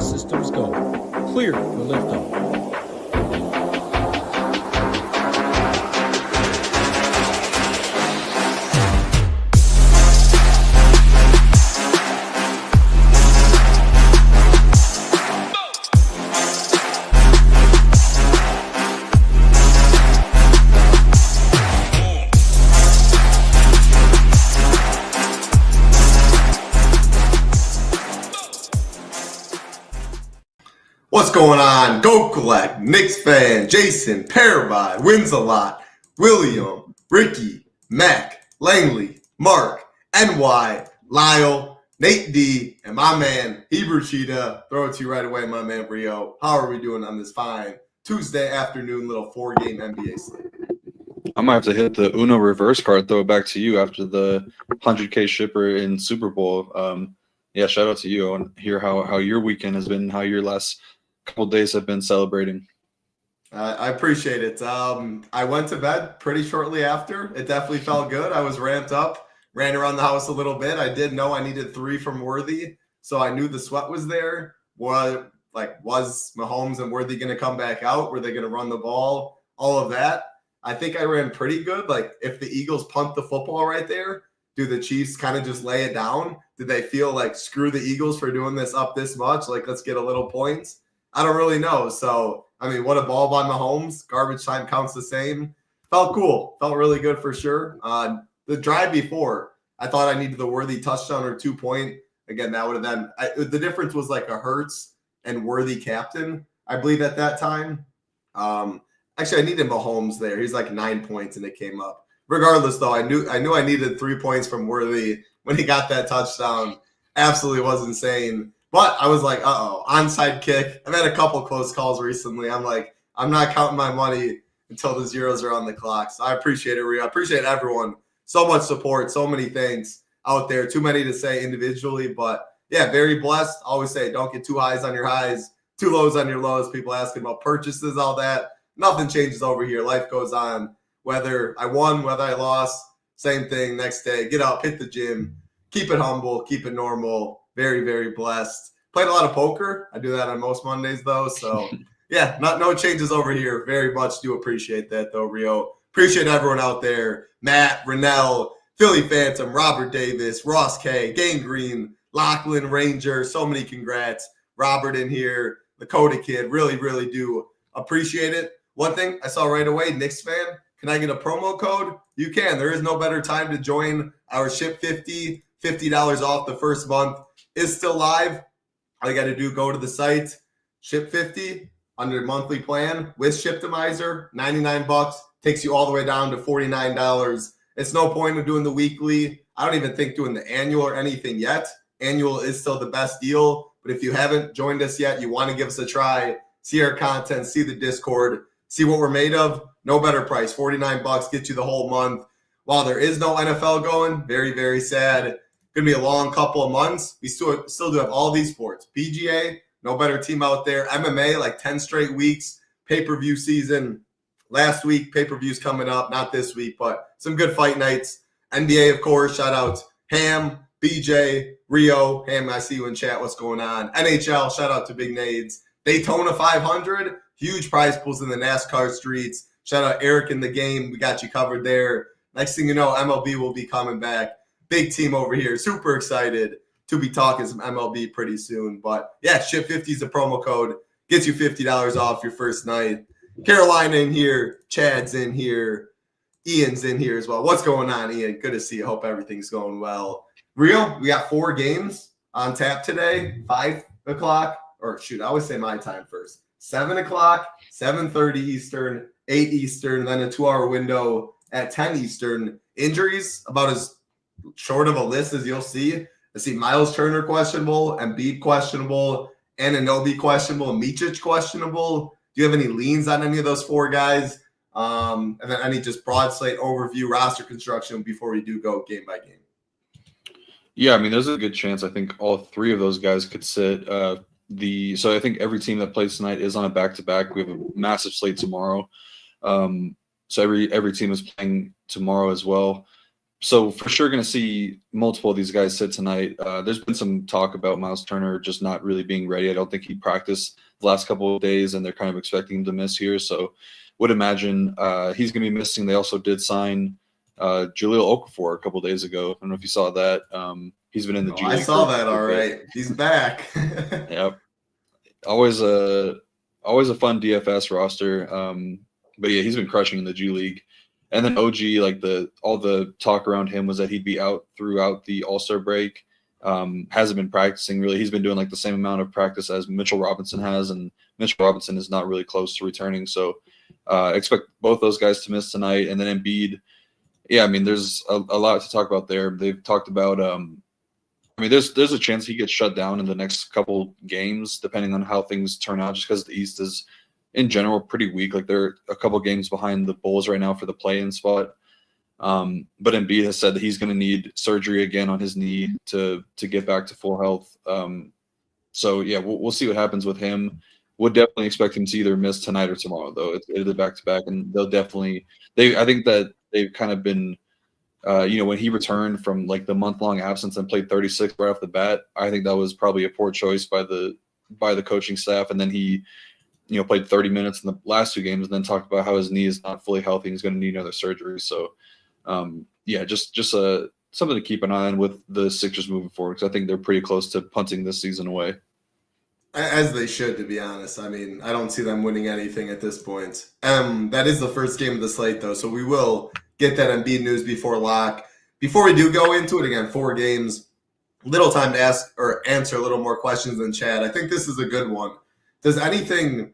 All systems go. Clear for liftoff. What's going on? Go Collect, Knicks fan, Jason, Paraby, Wins a Lot, William, Ricky, Mac, Langley, Mark, NY, Lyle, Nate D, and my man, Hebrewcheetah. Throw it to you right away, my man, Rio. How are we doing on this fine Tuesday afternoon little 4-game NBA slate? I might have to hit the Uno reverse card, throw it back to you after the 100K shipper in Super Bowl. Yeah, shout out to you. I want to hear how your weekend has been, how your last couple days have been celebrating. I appreciate it. I went to bed pretty shortly after. It definitely felt good. I was ramped up, ran around the house a little bit. I did know I needed 3 from Worthy, so I knew the sweat was there. Was Mahomes and Worthy going to come back out? Were they going to run the ball? All of that. I think I ran pretty good. Like, if the Eagles punt the football right there, do the Chiefs kind of just lay it down? Did they feel like, screw the Eagles for doing this up this much? Like, let's get a little points. I don't really know. So, I mean, what a ball by Mahomes. Garbage time counts the same. Felt cool. Felt really good for sure. The drive before, I thought I needed the Worthy touchdown or 2-point. Again, that would have been the difference was like a Hurts and Worthy captain, I believe, at that time. Actually, I needed Mahomes there. He's like 9 points, and it came up. Regardless, though, I knew I needed 3 points from Worthy when he got that touchdown. Absolutely was insane. But I was like, onside kick. I've had a couple close calls recently. I'm like, I'm not counting my money until the zeros are on the clock. So I appreciate it, Rio. I appreciate everyone. So much support, so many things out there. Too many to say individually. But, yeah, very blessed. I always say, don't get too highs on your highs, too lows on your lows. People asking about purchases, all that. Nothing changes over here. Life goes on. Whether I won, whether I lost, same thing next day. Get up, hit the gym. Keep it humble, keep it normal. Very, very blessed. Played a lot of poker. I do that on most Mondays, though. So, yeah, no changes over here. Very much do appreciate that, though, Rio. Appreciate everyone out there. Matt, Rennell, Philly Phantom, Robert Davis, Ross K, Gangrene, Lachlan Ranger. So many congrats. Robert in here, Lakota Kid. Really, really do appreciate it. One thing I saw right away, Knicks fan, can I get a promo code? You can. There is no better time to join our Ship 50, $50 off the first month. Is still live. All you got to do, go to the site, Ship 50 under monthly plan with Shiptimizer, $99, takes you all the way down to $49. It's no point in doing the weekly. I don't even think doing the annual or anything yet. Annual is still the best deal, but if you haven't joined us yet, you want to give us a try, see our content, see the Discord, see what we're made of. No better price, $49 gets you the whole month. While there is no NFL going, very, very sad. Going to be a long couple of months. We still do have all these sports. PGA, no better team out there. MMA, like 10 straight weeks. Pay-per-view season. Last week, pay-per-views coming up. Not this week, but some good fight nights. NBA, of course. Shout out Ham, BJ, Rio. Ham, I see you in chat. What's going on? NHL, shout out to Big Nades. Daytona 500. Huge prize pools in the NASCAR streets. Shout out Eric in the game. We got you covered there. Next thing you know, MLB will be coming back. Big team over here. Super excited to be talking some MLB pretty soon. But, yeah, Ship 50 is the promo code. Gets you $50 off your first night. Carolina in here. Chad's in here. Ian's in here as well. What's going on, Ian? Good to see you. Hope everything's going well. Rio, we got 4 games on tap today. 5 o'clock. Or, shoot, I always say my time first. 7 o'clock, 7:30 Eastern, 8 Eastern, then a 2-hour window at 10 Eastern. Injuries, about as short of a list as you'll see. I see Miles Turner questionable, Embiid questionable, Anunoby questionable, Micic questionable. Do you have any leans on any of those 4 guys? And then any just broad slate overview, roster construction before we do go game by game? Yeah, I mean, there's a good chance I think all 3 of those guys could sit. So I think every team that plays tonight is on a back-to-back. We have a massive slate tomorrow. So every team is playing tomorrow as well. So for sure going to see multiple of these guys sit tonight. There's been some talk about Miles Turner just not really being ready. I don't think he practiced the last couple of days, and they're kind of expecting him to miss here. So would imagine he's going to be missing. They also did sign Jahlil Okafor a couple of days ago. I don't know if you saw that. He's been in the G League. I saw that. All right, he's back. Yep. Always a fun DFS roster. But yeah, he's been crushing in the G League. And then OG, like all the talk around him was that he'd be out throughout the All-Star break. Hasn't been practicing really. He's been doing like the same amount of practice as Mitchell Robinson has, and Mitchell Robinson is not really close to returning. So expect both those guys to miss tonight. And then Embiid, yeah, I mean, there's a lot to talk about there. They've talked about I mean, there's a chance he gets shut down in the next couple games, depending on how things turn out, just because the East is in general pretty weak. Like they're a couple games behind the Bulls right now for the play-in spot. But Embiid has said that he's going to need surgery again on his knee to get back to full health. So yeah, we'll see what happens with him. Would definitely expect him to either miss tonight or tomorrow, though. It's a back-to-back, and they'll definitely I think that they've kind of been when he returned from like the month-long absence and played 36 right off the bat, I think that was probably a poor choice by the coaching staff. And then he played 30 minutes in the last two games and then talked about how his knee is not fully healthy and he's going to need another surgery. So, just something to keep an eye on with the Sixers moving forward, because I think they're pretty close to punting this season away. As they should, to be honest. I mean, I don't see them winning anything at this point. That is the first game of the slate, though, so we will get that Embiid news before lock. Before we do go into it, again, 4 games, little time to ask or answer a little more questions than Chad. I think this is a good one. Does anything,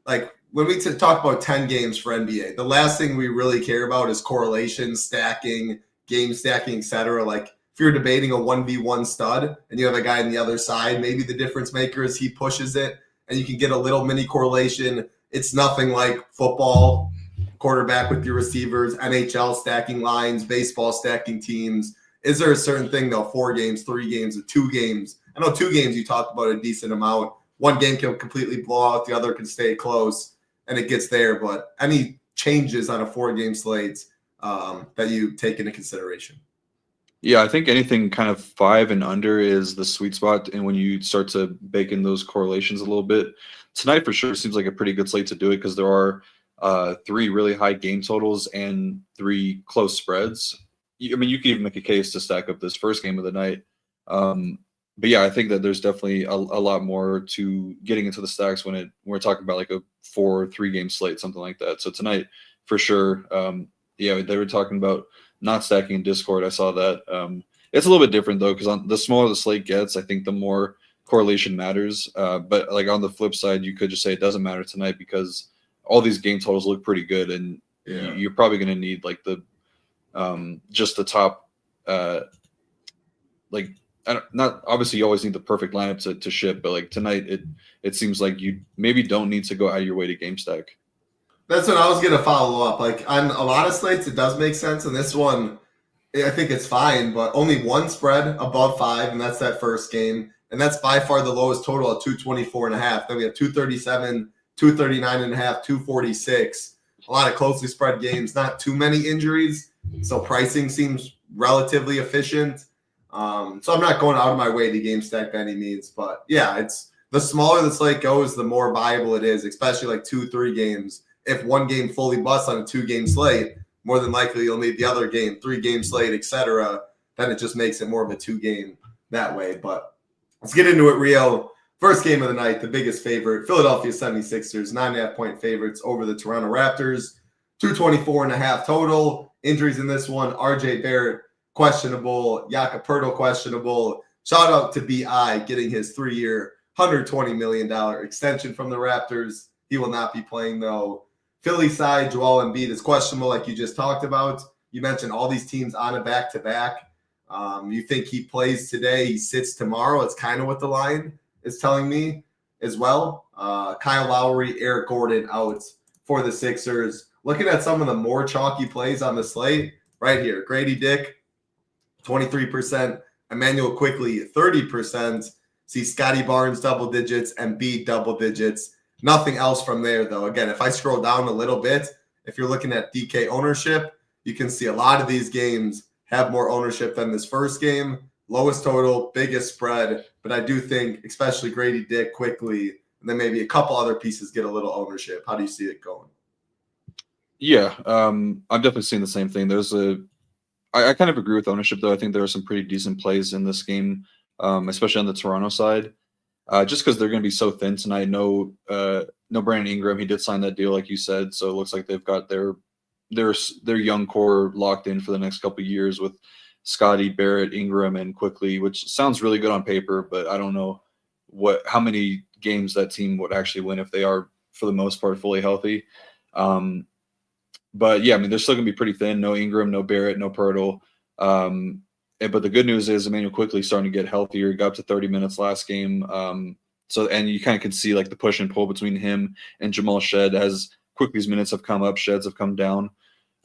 like when we talk about 10 games for NBA, the last thing we really care about is correlation, stacking, game stacking, etc. Like if you're debating a 1v1 stud and you have a guy on the other side, maybe the difference maker is he pushes it and you can get a little mini correlation. It's nothing like football, quarterback with your receivers, NHL stacking lines, baseball stacking teams. Is there a certain thing, though, 4 games, 3 games, or 2 games? I know 2 games you talked about a decent amount. One game can completely blow out, the other can stay close, and it gets there. But any changes on a 4-game slate that you take into consideration? Yeah, I think anything kind of 5 and under is the sweet spot. And when you start to bake in those correlations a little bit, tonight for sure seems like a pretty good slate to do it, because there are 3 really high game totals and 3 close spreads. I mean, you could even make a case to stack up this first game of the night. But yeah, I think that there's definitely a lot more to getting into the stacks when we're talking about like a 4 or 3 game slate, something like that. So tonight, for sure, they were talking about not stacking in Discord. I saw that. It's a little bit different though, because on the smaller the slate gets, I think the more correlation matters. But like on the flip side, you could just say it doesn't matter tonight because all these game totals look pretty good, and you're probably going to need like the just the top not obviously you always need the perfect lineup to ship, but like tonight it seems like you maybe don't need to go out of your way to game stack. That's what I was going to follow up. Like on a lot of slates, it does make sense. And this one, I think it's fine, but only 1 spread above 5, and that's that first game. And that's by far the lowest total at 224.5. Then we have 237, 239.5, 246. A lot of closely spread games, not too many injuries. So pricing seems relatively efficient. So I'm not going out of my way to game stack by any means, but yeah, it's the smaller the slate goes, the more viable it is, especially like 2-3 games. If one game fully busts on a 2-game slate, more than likely you'll need the other game, 3-game slate, etc. Then it just makes it more of a 2-game that way. But let's get into it, Rio. First game of the night, the biggest favorite, Philadelphia 76ers, 9.5-point favorites over the Toronto Raptors, 224.5 total. Injuries in this one, RJ Barrett questionable, Jakob Poeltl questionable. Shout out to BI getting his 3-year, $120 million extension from the Raptors. He will not be playing, though. Philly side, Joel Embiid is questionable, like you just talked about. You mentioned all these teams on a back-to-back. You think he plays today, he sits tomorrow. It's kind of what the line is telling me as well. Kyle Lowry, Eric Gordon out for the Sixers. Looking at some of the more chalky plays on the slate, right here, Grady Dick, 23%. Emmanuel Quickly, 30%. See Scotty Barnes double digits, Embiid double digits. Nothing else from there, though. Again, if I scroll down a little bit, if you're looking at DK ownership, you can see a lot of these games have more ownership than this first game. Lowest total, biggest spread, but I do think, especially Grady Dick quickly, and then maybe a couple other pieces get a little ownership. How do you see it going? Yeah, I've definitely seen the same thing. I kind of agree with ownership, though. I think there are some pretty decent plays in this game, especially on the Toronto side, just because they're going to be so thin tonight. No Brandon Ingram. He did sign that deal, like you said, so it looks like they've got their young core locked in for the next couple of years with Scotty, Barrett, Ingram, and Quickly, which sounds really good on paper, but I don't know how many games that team would actually win if they are, for the most part, fully healthy. But yeah, I mean, they're still going to be pretty thin. No Ingram, no Barrett, no Pirtle. But the good news is Emmanuel Quickly starting to get healthier. He got up to 30 minutes last game. And you kind of can see like the push and pull between him and Jamal Shed as Quickly's minutes have come up, Shed's have come down.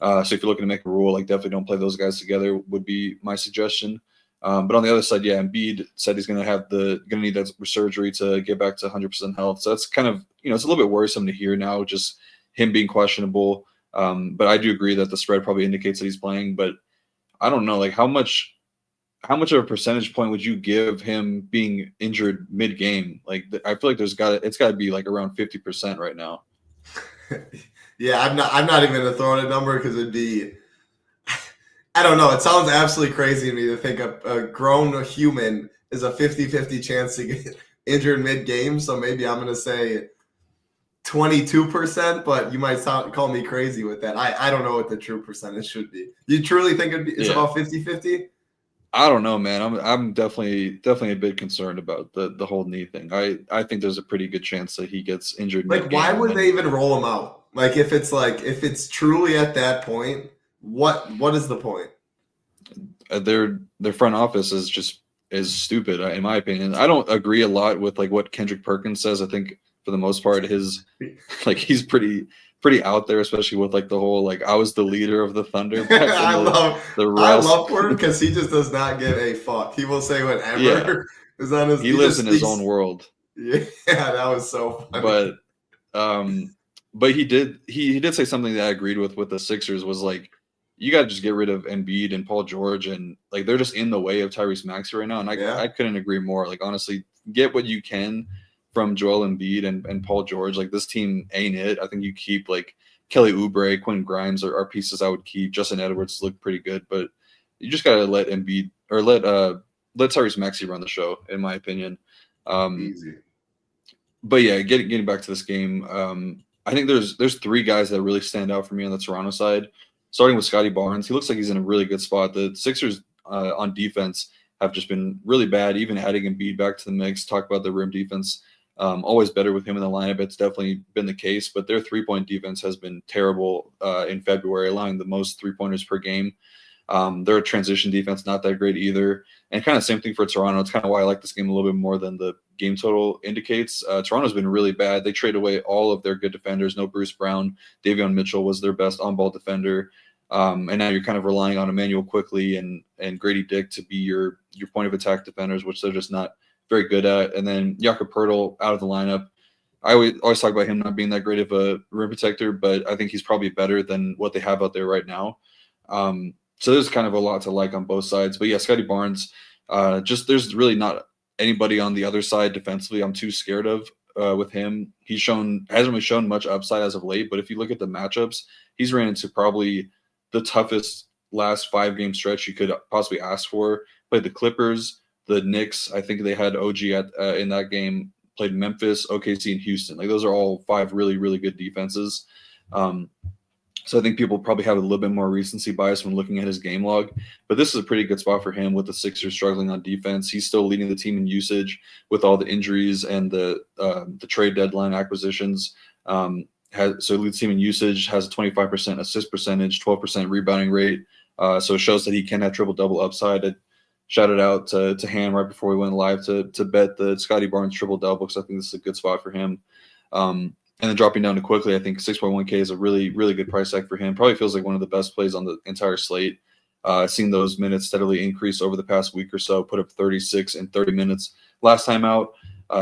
So if you're looking to make a rule, like definitely don't play those guys together would be my suggestion. But on the other side, yeah, Embiid said he's going to need that surgery to get back to 100% health. So that's kind of, it's a little bit worrisome to hear now, just him being questionable. But I do agree that the spread probably indicates that he's playing. But I don't know, like how much of a percentage point would you give him being injured mid-game? Like I feel like it's got to be like around 50% right now. Yeah, I'm not even gonna throw in a number because it'd be, I don't know. It sounds absolutely crazy to me to think a grown human is a 50-50 chance to get injured mid-game. So maybe I'm gonna say 22%, but you might call me crazy with that. I don't know what the true percentage should be. You truly think it's about 50-50? I don't know, man. I'm definitely a bit concerned about the whole knee thing. I think there's a pretty good chance that he gets injured. Like, why would they even roll him out? Like, if it's truly at that point, what is the point? Their front office is stupid, in my opinion. I don't agree a lot with like what Kendrick Perkins says. I think for the most part, he's pretty out there, especially with like the whole like I was the leader of the Thunder. I love Perk because he just does not give a fuck. He will say whatever is on his. He lives in his own world. Yeah, that was so funny. But he did say something that I agreed with the Sixers was like, you got to just get rid of Embiid and Paul George, and like they're just in the way of Tyrese Maxey right now. And I couldn't agree more. Like honestly, get what you can from Joel Embiid and Paul George. Like this team ain't it. I think you keep like Kelly Oubre, Quentin Grimes are pieces I would keep. Justin Edwards look pretty good, but you just gotta let Embiid or let Tyrese Maxey run the show, in my opinion. Easy. But yeah, getting back to this game, I think there's three guys that really stand out for me on the Toronto side. Starting with Scotty Barnes, he looks like he's in a really good spot. The Sixers on defense have just been really bad. Even adding Embiid back to the mix, talk about the rim defense. Always better with him in the lineup. It's definitely been the case, but their three-point defense has been terrible in February, allowing the most three-pointers per game. Their transition defense, not that great either. And kind of same thing for Toronto. It's kind of why I like this game a little bit more than the game total indicates. Toronto's been really bad. They trade away all of their good defenders. No Bruce Brown. Davion Mitchell was their best on-ball defender. And now you're kind of relying on Emmanuel Quickly and Grady Dick to be your point of attack defenders, which they're just not very good at. And then Jakob Poeltl out of the lineup. I always talk about him not being that great of a rim protector, but I think he's probably better than what they have out there right now. So there's kind of a lot to like on both sides. But yeah, Scotty Barnes, there's really not anybody on the other side defensively I'm too scared of with him. Hasn't really shown much upside as of late, but if you look at the matchups, he's ran into probably the toughest last 5-game stretch you could possibly ask for. Played the Clippers, the Knicks. I think they had OG in that game. Played Memphis, OKC, and Houston. Like those are all 5 really, really good defenses. So I think people probably have a little bit more recency bias when looking at his game log. But this is a pretty good spot for him with the Sixers struggling on defense. He's still leading the team in usage with all the injuries and the trade deadline acquisitions. So he leads the team in usage, has a 25% assist percentage, 12% rebounding rate. So it shows that he can have triple-double upside. I shouted out to Ham right before we went live to bet the Scotty Barnes triple-double because I think this is a good spot for him. And then dropping down to Quickly, I think 6.1K is a really, really good price tag for him. Probably feels like one of the best plays on the entire slate. Seen those minutes steadily increase over the past week or so, put up 36 in 30 minutes last time out.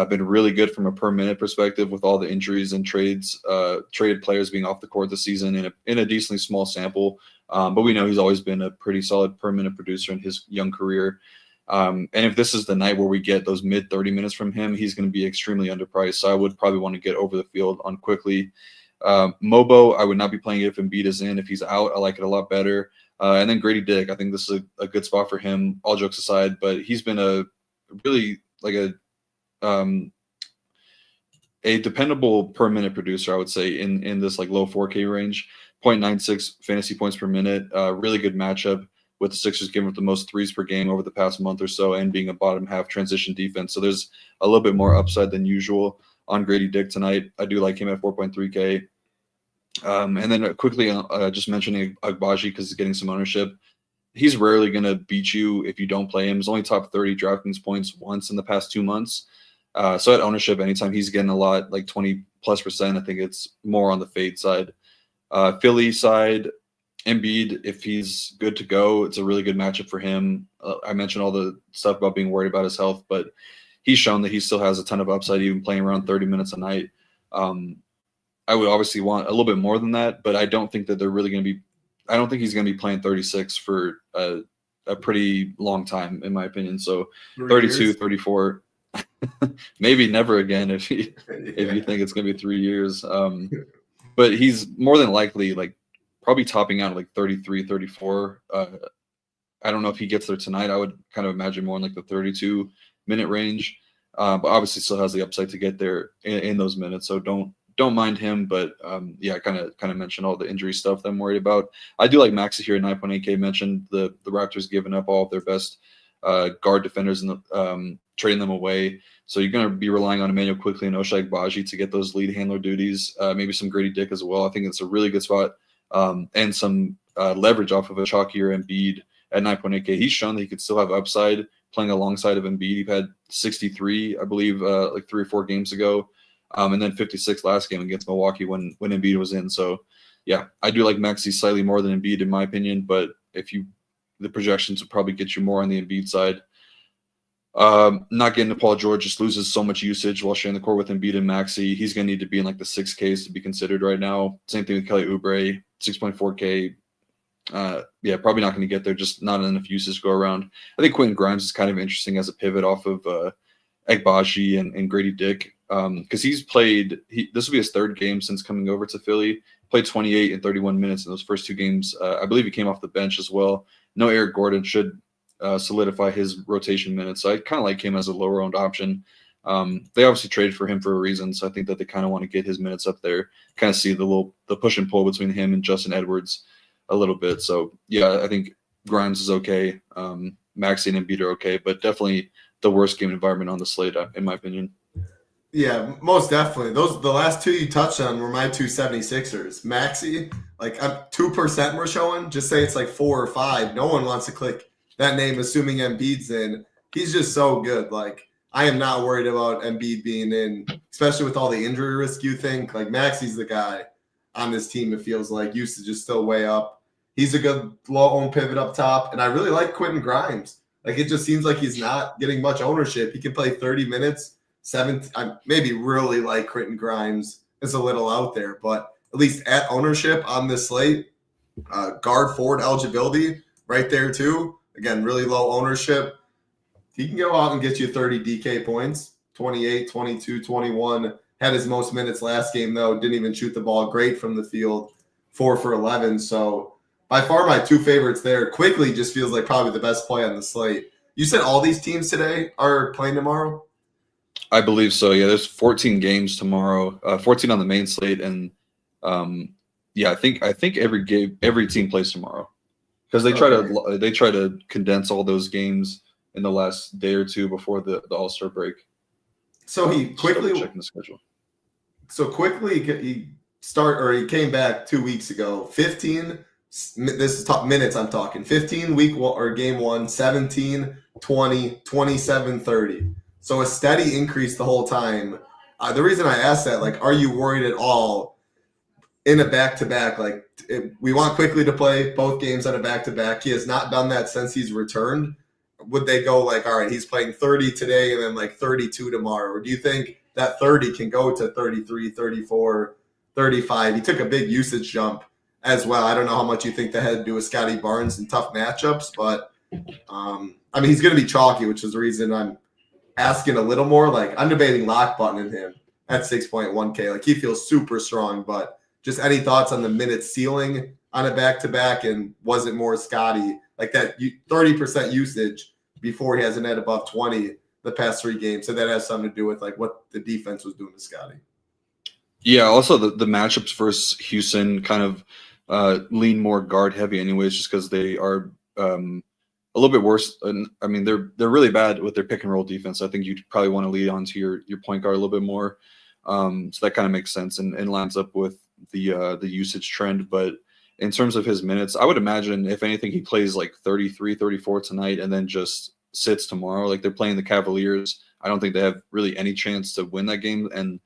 Been really good from a per minute perspective with all the injuries and traded players being off the court this season in a decently small sample. But we know he's always been a pretty solid per minute producer in his young career. And if this is the night where we get those mid 30 minutes from him, he's going to be extremely underpriced. So I would probably want to get over the field on quickly. Mobo, I would not be playing it if Embiid is in. If he's out, I like it a lot better. And then Grady Dick, I think this is a good spot for him, all jokes aside. But he's been a really like a dependable per minute producer, I would say, in this like low 4K range. 0.96 fantasy points per minute. Really good matchup with the Sixers giving up the most threes per game over the past month or so and being a bottom half transition defense. So there's a little bit more upside than usual on Grady Dick tonight. I do like him at 4.3K. And then quickly just mentioning Agbaji because he's getting some ownership. He's rarely going to beat you if you don't play him. He's only top 30 DraftKings points once in the past 2 months. So at ownership, anytime he's getting a lot, like 20+%, I think it's more on the fade side. Philly side, Embiid, if he's good to go, it's a really good matchup for him. I mentioned all the stuff about being worried about his health, but he's shown that he still has a ton of upside, even playing around 30 minutes a night. I would obviously want a little bit more than that, but I don't think that they're really going to be – I don't think he's going to be playing 36 for a pretty long time, in my opinion. So 32, 34 – maybe never again if you think it's going to be 3 years. But he's more than likely like probably topping out at like 33, 34. I don't know if he gets there tonight. I would kind of imagine more in like the 32-minute range. But obviously still has the upside to get there in those minutes. So don't mind him. But yeah, I kind of mentioned all the injury stuff that I'm worried about. I do like Maxey here at 9.8K. Mentioned the Raptors giving up all of their best guard defenders and trading them away. So you're going to be relying on Emmanuel Quickly and Ochai Agbaji to get those lead handler duties, maybe some Grady Dick as well. I think it's a really good spot and some leverage off of a chalkier Embiid at 9.8K. He's shown that he could still have upside playing alongside of Embiid. He had 63, I believe, like 3 or 4 games ago, and then 56 last game against Milwaukee when Embiid was in. So, yeah, I do like Maxey slightly more than Embiid in my opinion, but the projections would probably get you more on the Embiid side. Not getting to Paul George, just loses so much usage while sharing the court with Embiid and Maxey. He's going to need to be in like the 6Ks to be considered right now. Same thing with Kelly Oubre, 6.4K. Yeah, probably not going to get there, just not enough usage to go around. I think Quentin Grimes is kind of interesting as a pivot off of Agbaji and Grady Dick because he's played – this will be his 3rd game since coming over to Philly. Played 28 and 31 minutes in those first 2 games. I believe he came off the bench as well. No Eric Gordon should – solidify his rotation minutes. So I kind of like him as a lower owned option. They obviously traded for him for a reason, so I think that they kind of want to get his minutes up there, kind of see the push and pull between him and Justin Edwards a little bit. So yeah, I think Grimes is okay. Maxey and Embiid are okay, but definitely the worst game environment on the slate, in my opinion. Yeah, most definitely. The last 2 you touched on were my 2 76ers. Maxey, like 2% we're showing. Just say it's like 4 or 5. No one wants to click that name, assuming Embiid's in. He's just so good. Like, I am not worried about Embiid being in, especially with all the injury risk you think. Like, Maxey's the guy on this team, it feels like. Usage is still way up. He's a good low-owned pivot up top. And I really like Quentin Grimes. Like, it just seems like he's not getting much ownership. He can play 30 minutes, 7. I maybe really like Quentin Grimes. It's a little out there. But at least at ownership on this slate, guard forward eligibility right there too. Again, really low ownership. He can go out and get you 30 DK points, 28, 22, 21. Had his most minutes last game, though. Didn't even shoot the ball great from the field, 4 for 11. So by far my 2 favorites there. Quickly just feels like probably the best play on the slate. You said all these teams today are playing tomorrow? I believe so, yeah. There's 14 games tomorrow, 14 on the main slate. And, yeah, I think every team plays tomorrow. Because they try to condense all those games in the last day or 2 before the All-Star break. So he quickly checking the schedule. So quickly he came back 2 weeks ago. 15. This is top minutes I'm talking. 15 week 1 or game 1, 17, 20, 27, 30. So a steady increase the whole time. The reason I asked that, like, are you worried at all in a back-to-back? Like, we want Quickly to play both games on a back-to-back. He has not done that since he's returned. Would they go like, all right, he's playing 30 today and then like 32 tomorrow? Or do you think that 30 can go to 33, 34, 35? He took a big usage jump as well. I don't know how much you think that had to do with Scotty Barnes and tough matchups, but I mean, he's going to be chalky, which is the reason I'm asking a little more. Like, I'm debating lock buttoning him at 6.1K. Like, he feels super strong, but just any thoughts on the minute ceiling on a back-to-back, and was it more Scotty? Like that 30% usage before he has a net above 20 the past 3 games. So that has something to do with like what the defense was doing to Scotty. Yeah, also the matchups versus Houston kind of lean more guard heavy anyways, just because they are a little bit worse. And I mean, they're really bad with their pick and roll defense. I think you'd probably want to lead on to your point guard a little bit more. So that kind of makes sense and lines up with the usage trend. But in terms of his minutes, I would imagine if anything, he plays like 33, 34 tonight and then just sits tomorrow. Like they're playing the Cavaliers. I don't think they have really any chance to win that game. And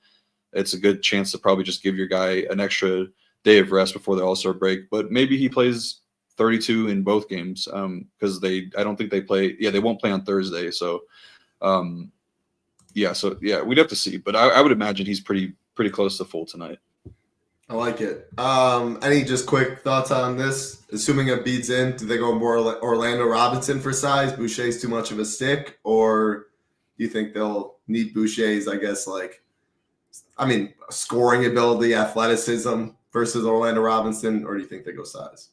it's a good chance to probably just give your guy an extra day of rest before the All-Star break. But maybe he plays 32 in both games because I don't think they play. Yeah, they won't play on Thursday. So, we'd have to see. But I would imagine he's pretty close to full tonight. I like it. Any just quick thoughts on this? Assuming it beats in, do they go more Orlando Robinson for size? Boucher's too much of a stick, or do you think they'll need Boucher's, I guess, scoring ability, athleticism versus Orlando Robinson, or do you think they go size?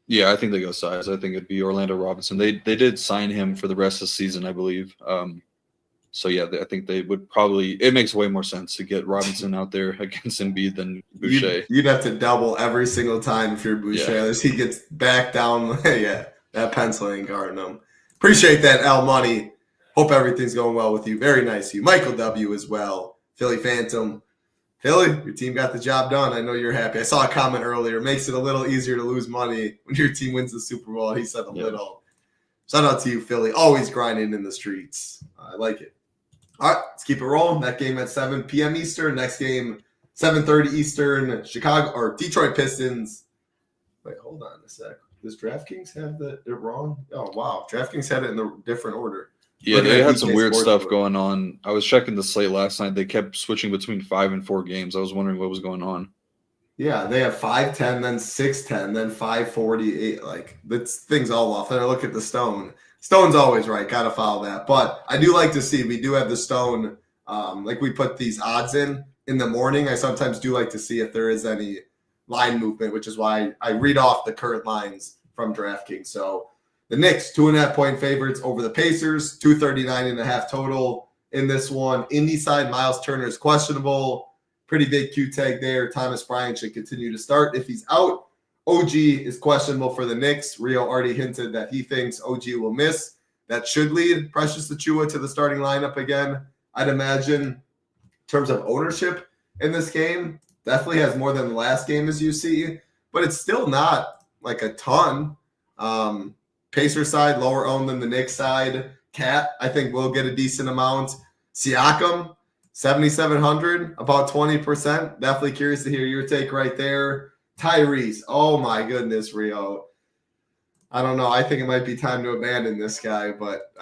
Yeah, I think they go size. I think it'd be Orlando Robinson. They did sign him for the rest of the season, I believe. I think they would probably. It makes way more sense to get Robinson out there against Embiid than Boucher. You'd have to double every single time if you're Boucher. Yeah. As he gets back down, that pencil ain't guarding him. Appreciate that, L Money. Hope everything's going well with you. Very nice of you. Michael W. as well. Philly Phantom. Philly, your team got the job done. I know you're happy. I saw a comment earlier. Makes it a little easier to lose money when your team wins the Super Bowl. He said a little. Shout out to you, Philly. Always grinding in the streets. I like it. All right, let's keep it rolling. That game at 7 p.m. Eastern. Next game, 7:30 Eastern. Detroit Pistons. Wait, hold on a sec. Does DraftKings have it wrong? Oh, wow. DraftKings had it in the different order. Yeah, they had some weird stuff going on. I was checking the slate last night. They kept switching between 5 and 4 games. I was wondering what was going on. Yeah, they have 5-10, then 6-10, then 5-48. Like, this thing's all off. Then I look at the Stone. Stone's always right. Got to follow that. But I do like to see, we do have the Stone. We put these odds in the morning. I sometimes do like to see if there is any line movement, which is why I read off the current lines from DraftKings. So the Knicks, 2.5-point favorites over the Pacers, 239.5 total in this one. Indy side, Miles Turner is questionable. Pretty big Q tag there. Thomas Bryant should continue to start if he's out. OG is questionable for the Knicks. Rio already hinted that he thinks OG will miss. That should lead Precious Achiuwa to the starting lineup again. I'd imagine in terms of ownership in this game, definitely has more than the last game as you see, but it's still not like a ton. Pacer side, lower owned than the Knicks side. Cat, I think, will get a decent amount. Siakam, 7,700, about 20%. Definitely curious to hear your take right there. Tyrese, oh my goodness, Rio. I don't know. I think it might be time to abandon this guy, but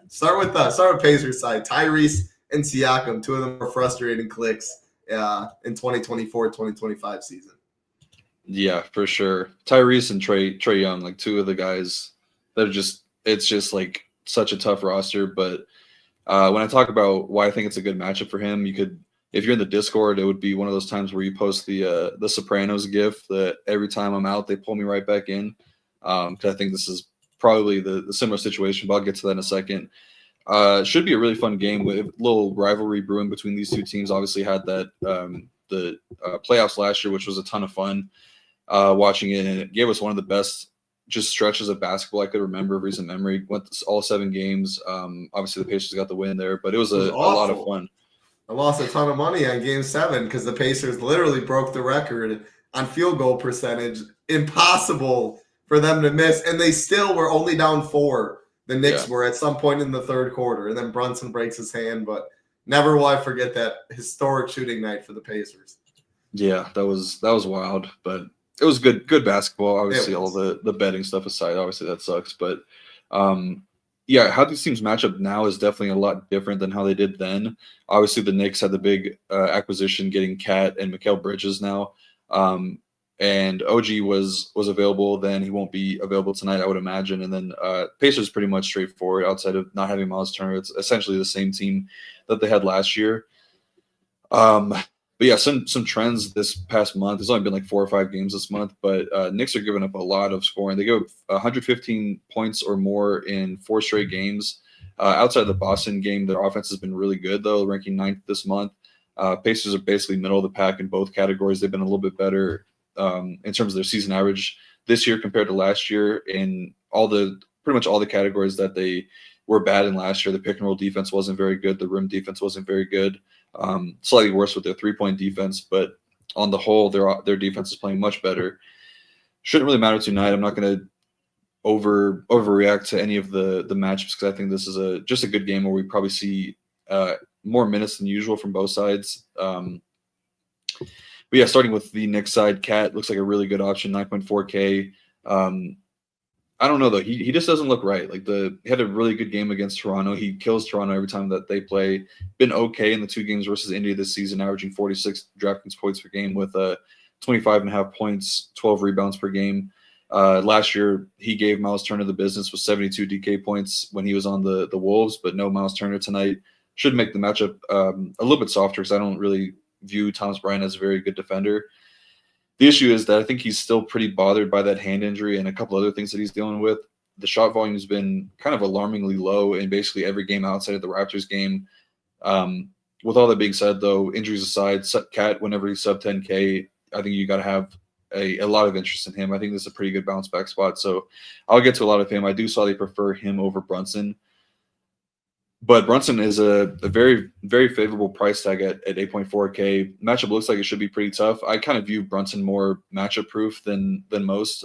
start with Pacers side. Tyrese and Siakam, two of the more frustrating clicks in 2024-2025 season. Yeah, for sure. Tyrese and Trae Young, like two of the guys that are it's just like such a tough roster. But when I talk about why I think it's a good matchup for him, if you're in the Discord, it would be one of those times where you post the Sopranos gif that every time I'm out, they pull me right back in. Because I think this is probably the similar situation, but I'll get to that in a second. Should be a really fun game with a little rivalry brewing between these two teams. Obviously had that the playoffs last year, which was a ton of fun watching it, and it gave us one of the best just stretches of basketball I could remember of recent memory. Went all 7 games. Obviously the Pacers got the win there, but it was a lot of fun. I lost a ton of money on Game 7 because the Pacers literally broke the record on field goal percentage. Impossible for them to miss, and they still were only down 4. The Knicks were at some point in the third quarter, and then Brunson breaks his hand, but never will I forget that historic shooting night for the Pacers. Yeah, that was wild, but it was good basketball. Obviously, all the betting stuff aside, obviously that sucks, but how these teams match up now is definitely a lot different than how they did then. Obviously, the Knicks had the big acquisition getting Cat and Mikal Bridges now. and OG was available then. He won't be available tonight, I would imagine. And then Pacers pretty much straightforward outside of not having Miles Turner. It's essentially the same team that they had last year. But yeah, some trends this past month. There's only been like 4 or 5 games this month, but Knicks are giving up a lot of scoring. They give up 115 points or more in 4 straight games. Outside of the Boston game, their offense has been really good, though, ranking 9th this month. Pacers are basically middle of the pack in both categories. They've been a little bit better in terms of their season average this year compared to last year in pretty much all the categories that they were bad in last year. The pick and roll defense wasn't very good. The rim defense wasn't very good. Slightly worse with their 3-point defense, but on the whole, their defense is playing much better. Shouldn't really matter tonight. I'm not going to overreact to any of the matchups because I think this is just a good game where we probably see more minutes than usual from both sides. But yeah, starting with the Knicks side, Cat looks like a really good option, 9.4K. I don't know though. He just doesn't look right. Like he had a really good game against Toronto. He kills Toronto every time that they play. Been okay in the 2 games versus India this season, averaging 46 DraftKings points per game with 25.5 points, 12 rebounds per game. Last year, he gave Miles Turner the business with 72 DK points when he was on the Wolves, but no Miles Turner tonight. Should make the matchup a little bit softer because I don't really view Thomas Bryant as a very good defender. The issue is that I think he's still pretty bothered by that hand injury and a couple other things that he's dealing with. The shot volume has been kind of alarmingly low in basically every game outside of the Raptors game. With all that being said, though, injuries aside, Cat, whenever he's sub 10K, I think you got to have a lot of interest in him. I think this is a pretty good bounce back spot. So I'll get to a lot of him. I do slightly prefer him over Brunson. But Brunson is a very, very favorable price tag at 8.4K. Matchup looks like it should be pretty tough. I kind of view Brunson more matchup proof than most.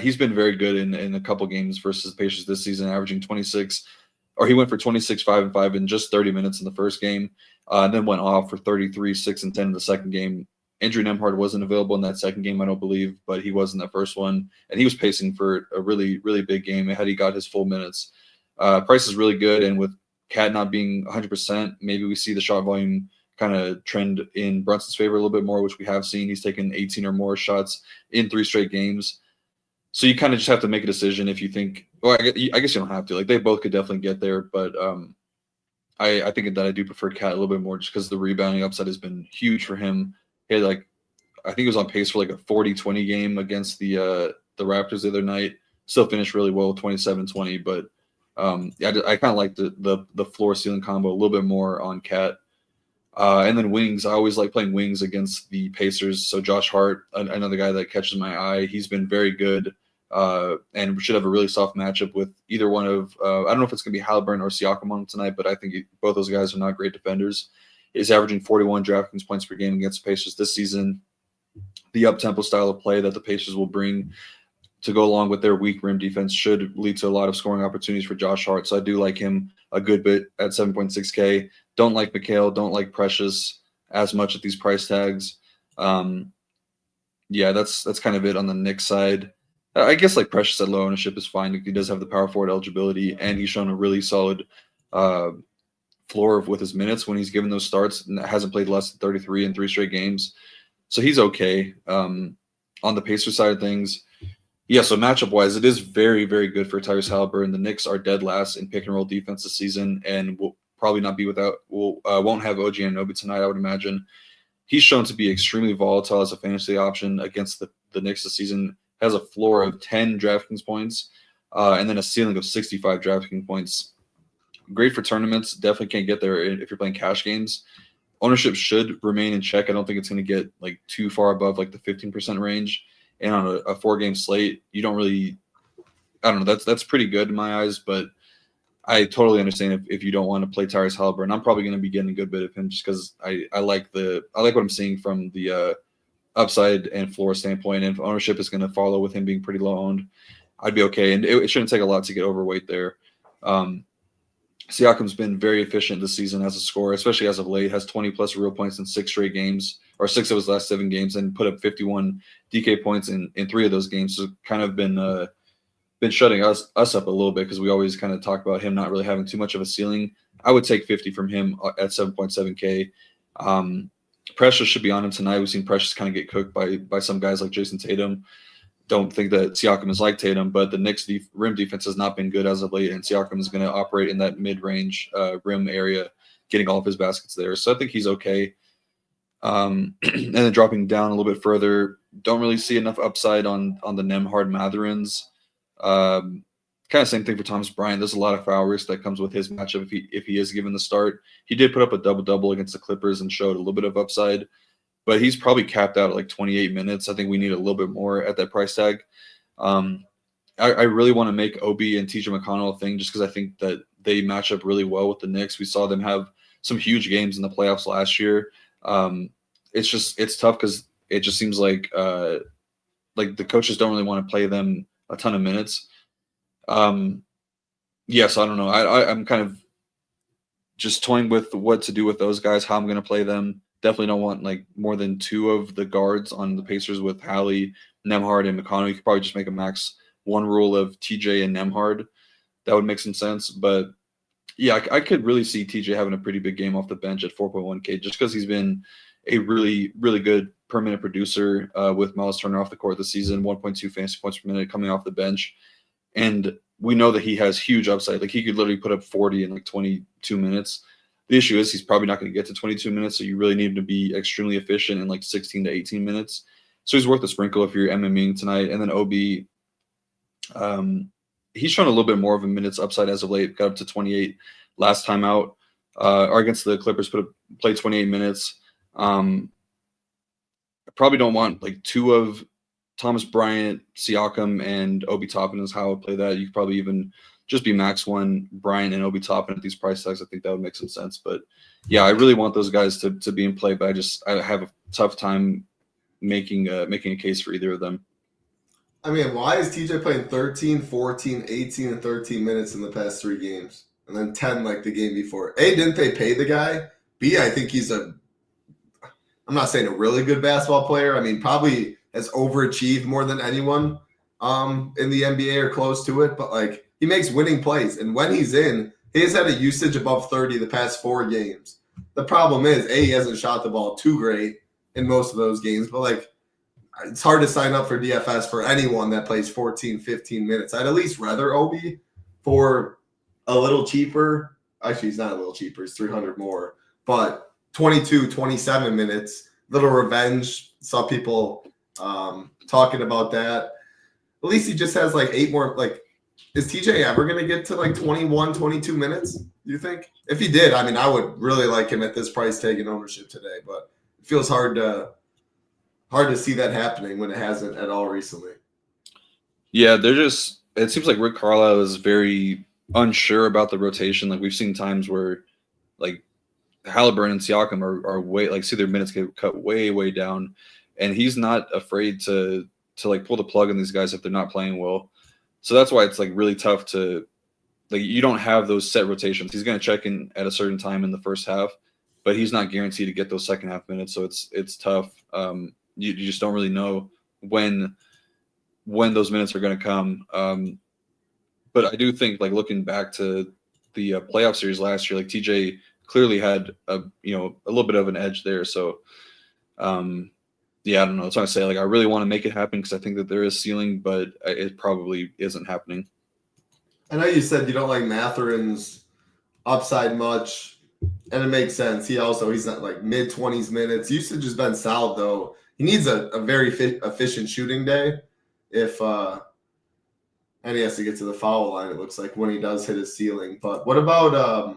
He's been very good in a couple games versus the Pacers this season, averaging 26, or he went for 26, 5 and 5 in just 30 minutes in the first game, and then went off for 33, 6 and 10 in the second game. Andrew Nembhard wasn't available in that second game, I don't believe, but he was in that first one, and he was pacing for a really, really big game had he got his full minutes. Price is really good, and with Cat not being 100%, maybe we see the shot volume kind of trend in Brunson's favor a little bit more, which we have seen. He's taken 18 or more shots in 3 straight games. So you kind of just have to make a decision if you think – well, I guess you don't have to. Like, they both could definitely get there, but I think that I do prefer Cat a little bit more just because the rebounding upside has been huge for him. He had, like, I think he was on pace for, like, a 40-20 game against the Raptors the other night. Still finished really well, 27-20, but – I kind of like the floor ceiling combo a little bit more on Cat. And then wings, I always like playing wings against the Pacers. So Josh Hart, another guy that catches my eye, he's been very good and should have a really soft matchup with either one of I don't know if it's going to be Haliburton or Siakam on tonight, but I think both those guys are not great defenders. He's averaging 41 DraftKings points per game against the Pacers this season. The up-tempo style of play that the Pacers will bring to go along with their weak rim defense should lead to a lot of scoring opportunities for Josh Hart. So I do like him a good bit at 7.6K. Don't like McHale, don't like Precious as much at these price tags. Yeah, that's kind of it on the Knicks side. I guess like Precious at low ownership is fine. He does have the power forward eligibility, and he's shown a really solid floor with his minutes when he's given those starts and hasn't played less than 33 in 3 straight games. So he's okay. On the Pacers side of things, yeah, so matchup-wise, it is very, very good for Tyrese Haliburton. The Knicks are dead last in pick-and-roll defense this season and will probably not be won't have OG Anunoby tonight, I would imagine. He's shown to be extremely volatile as a fantasy option against the Knicks this season. Has a floor of 10 DraftKings points and then a ceiling of 65 DraftKings points. Great for tournaments. Definitely can't get there if you're playing cash games. Ownership should remain in check. I don't think it's going to get like too far above like the 15% range. And on a 4-game slate, you don't really – I don't know. That's pretty good in my eyes, but I totally understand if you don't want to play Tyrese Haliburton. I'm probably going to be getting a good bit of him just because I like what I'm seeing from the upside and floor standpoint. And if ownership is going to follow with him being pretty low owned, I'd be okay. And it shouldn't take a lot to get overweight there. Siakam's been very efficient this season as a scorer, especially as of late. Has 20-plus real points in 6 straight games, or 6 of his last 7 games, and put up 51 DK points in 3 of those games. So kind of been shutting us up a little bit because we always kind of talk about him not really having too much of a ceiling. I would take 50 from him at 7.7K. Precious should be on him tonight. We've seen Precious kind of get cooked by some guys like Jason Tatum. Don't think that Siakam is like Tatum, but the Knicks' rim defense has not been good as of late, and Siakam is going to operate in that mid-range rim area, getting all of his baskets there. So I think he's okay. And then dropping down a little bit further, don't really see enough upside on the Nembhard Mathurin's. Kind of same thing for Thomas Bryant. There's a lot of foul risk that comes with his matchup if he is given the start. He did put up a double-double against the Clippers and showed a little bit of upside, but he's probably capped out at like 28 minutes. I think we need a little bit more at that price tag. I really want to make Obi and TJ McConnell a thing just because I think that they match up really well with the Knicks. We saw them have some huge games in the playoffs last year. It's tough because it just seems like the coaches don't really want to play them a ton of minutes. Yes, I don't know. I'm kind of just toying with what to do with those guys, how I'm going to play them. Definitely don't want like more than 2 of the guards on the Pacers with Hallie, Nembhard, and McConnell. You could probably just make a max 1 rule of TJ and Nembhard. That would make some sense. But yeah, I could really see TJ having a pretty big game off the bench at 4.1K just because he's been a really, really good per minute producer with Miles Turner off the court this season, 1.2 fantasy points per minute coming off the bench. And we know that he has huge upside. Like he could literally put up 40 in like 22 minutes. The issue is he's probably not going to get to 22 minutes, so you really need him to be extremely efficient in like 16 to 18 minutes. So he's worth a sprinkle if you're MMing tonight. And then Obi, he's shown a little bit more of a minutes upside as of late. Got up to 28 last time out, or against the Clippers, played 28 minutes. I probably don't want like 2 of Thomas Bryant, Siakam, and Obi Toppin is how I would play that. You could probably even just be max 1 Bryant and Obi Toppin at these price tags. I think that would make some sense. But yeah, I really want those guys to be in play, but I have a tough time making a case for either of them. I mean, why is TJ playing 13, 14, 18, and 13 minutes in the past 3 games? And then 10 like the game before? A, didn't they pay the guy? B, I think he's I'm not saying a really good basketball player. I mean, probably has overachieved more than anyone in the NBA or close to it. But, like, he makes winning plays. And when he's in, he has had a usage above 30 the past 4 games. The problem is, A, he hasn't shot the ball too great in most of those games. But, like, it's hard to sign up for DFS for anyone that plays 14, 15 minutes. I'd at least rather Obi for a little cheaper. Actually, he's not a little cheaper. It's 300 more. But 22, 27 minutes, little revenge. Saw people talking about that. At least he just has like 8 more. Like, is TJ ever going to get to like 21, 22 minutes, do you think? If he did, I mean, I would really like him at this price tag in ownership today. But it feels hard to see that happening when it hasn't at all recently. Yeah, it seems like Rick Carlisle is very unsure about the rotation. Like we've seen times where like Halliburton and Siakam are way, like, see their minutes get cut way, way down. And he's not afraid to like pull the plug on these guys if they're not playing well. So that's why it's like really tough to, like, you don't have those set rotations. He's going to check in at a certain time in the first half, but he's not guaranteed to get those second half minutes. So it's tough. You just don't really know when those minutes are going to come. But I do think, like, looking back to the playoff series last year, like TJ clearly had a little bit of an edge there. So yeah, I don't know. That's why I say, like, I really want to make it happen because I think that there is ceiling, but it probably isn't happening. I know you said you don't like Mathurin's upside much, and it makes sense. He's not like mid-20s minutes. Usage has been solid, though. He needs a very efficient shooting day and he has to get to the foul line, it looks like, when he does hit his ceiling. But what about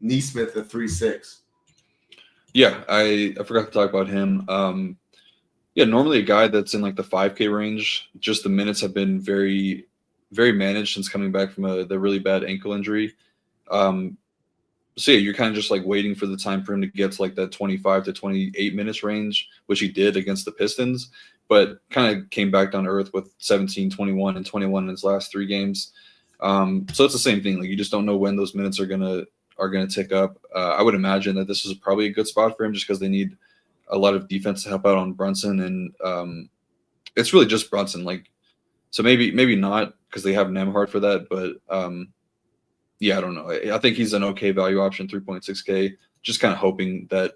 Neesmith at 3.6? Yeah, I forgot to talk about him. Yeah, normally a guy that's in like the 5K range, just the minutes have been very, very managed since coming back from the really bad ankle injury. So yeah, you're kind of just like waiting for the time for him to get to like that 25 to 28 minutes range, which he did against the Pistons, but kind of came back down to earth with 17, 21, and 21 in his last 3 games. So it's the same thing. Like, you just don't know when those minutes are gonna tick up. I would imagine that this is probably a good spot for him just because they need a lot of defense to help out on Brunson, and it's really just Brunson. Like, so maybe not because they have Nembhard for that, but yeah, I don't know. I think he's an okay value option, 3.6K. Just kind of hoping that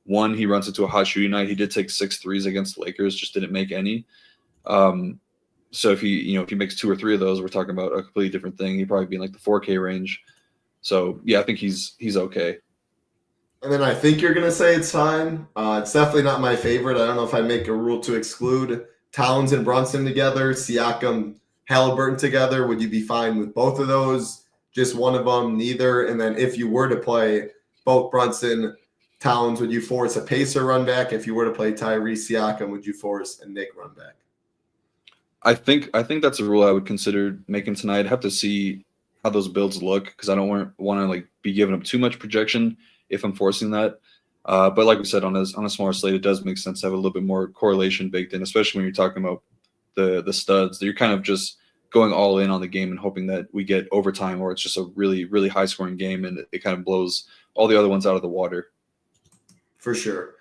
One, he runs into a hot shooting night. He did take 6 threes against the Lakers, just didn't make any. So if he makes 2 or 3 of those, we're talking about a completely different thing. He'd probably be in like the 4K range. So yeah, I think he's okay. And then I think you're gonna say it's fine. It's definitely not my favorite. I don't know if I make a rule to exclude Towns and Brunson together, Siakam, Halliburton together. Would you be fine with both of those? Just one of them, neither? And then if you were to play both Brunson, Towns, would you force a Pacer run back? If you were to play Tyrese Siakam, would you force a Nick run back? I think that's a rule I would consider making tonight. I'd have to see how those builds look because I don't want to like be giving up too much projection if I'm forcing that. But like we said, on a smaller slate, it does make sense to have a little bit more correlation baked in, especially when you're talking about the studs. You're kind of just going all in on the game and hoping that we get overtime or it's just a really, really high scoring game and it kind of blows all the other ones out of the water. For sure.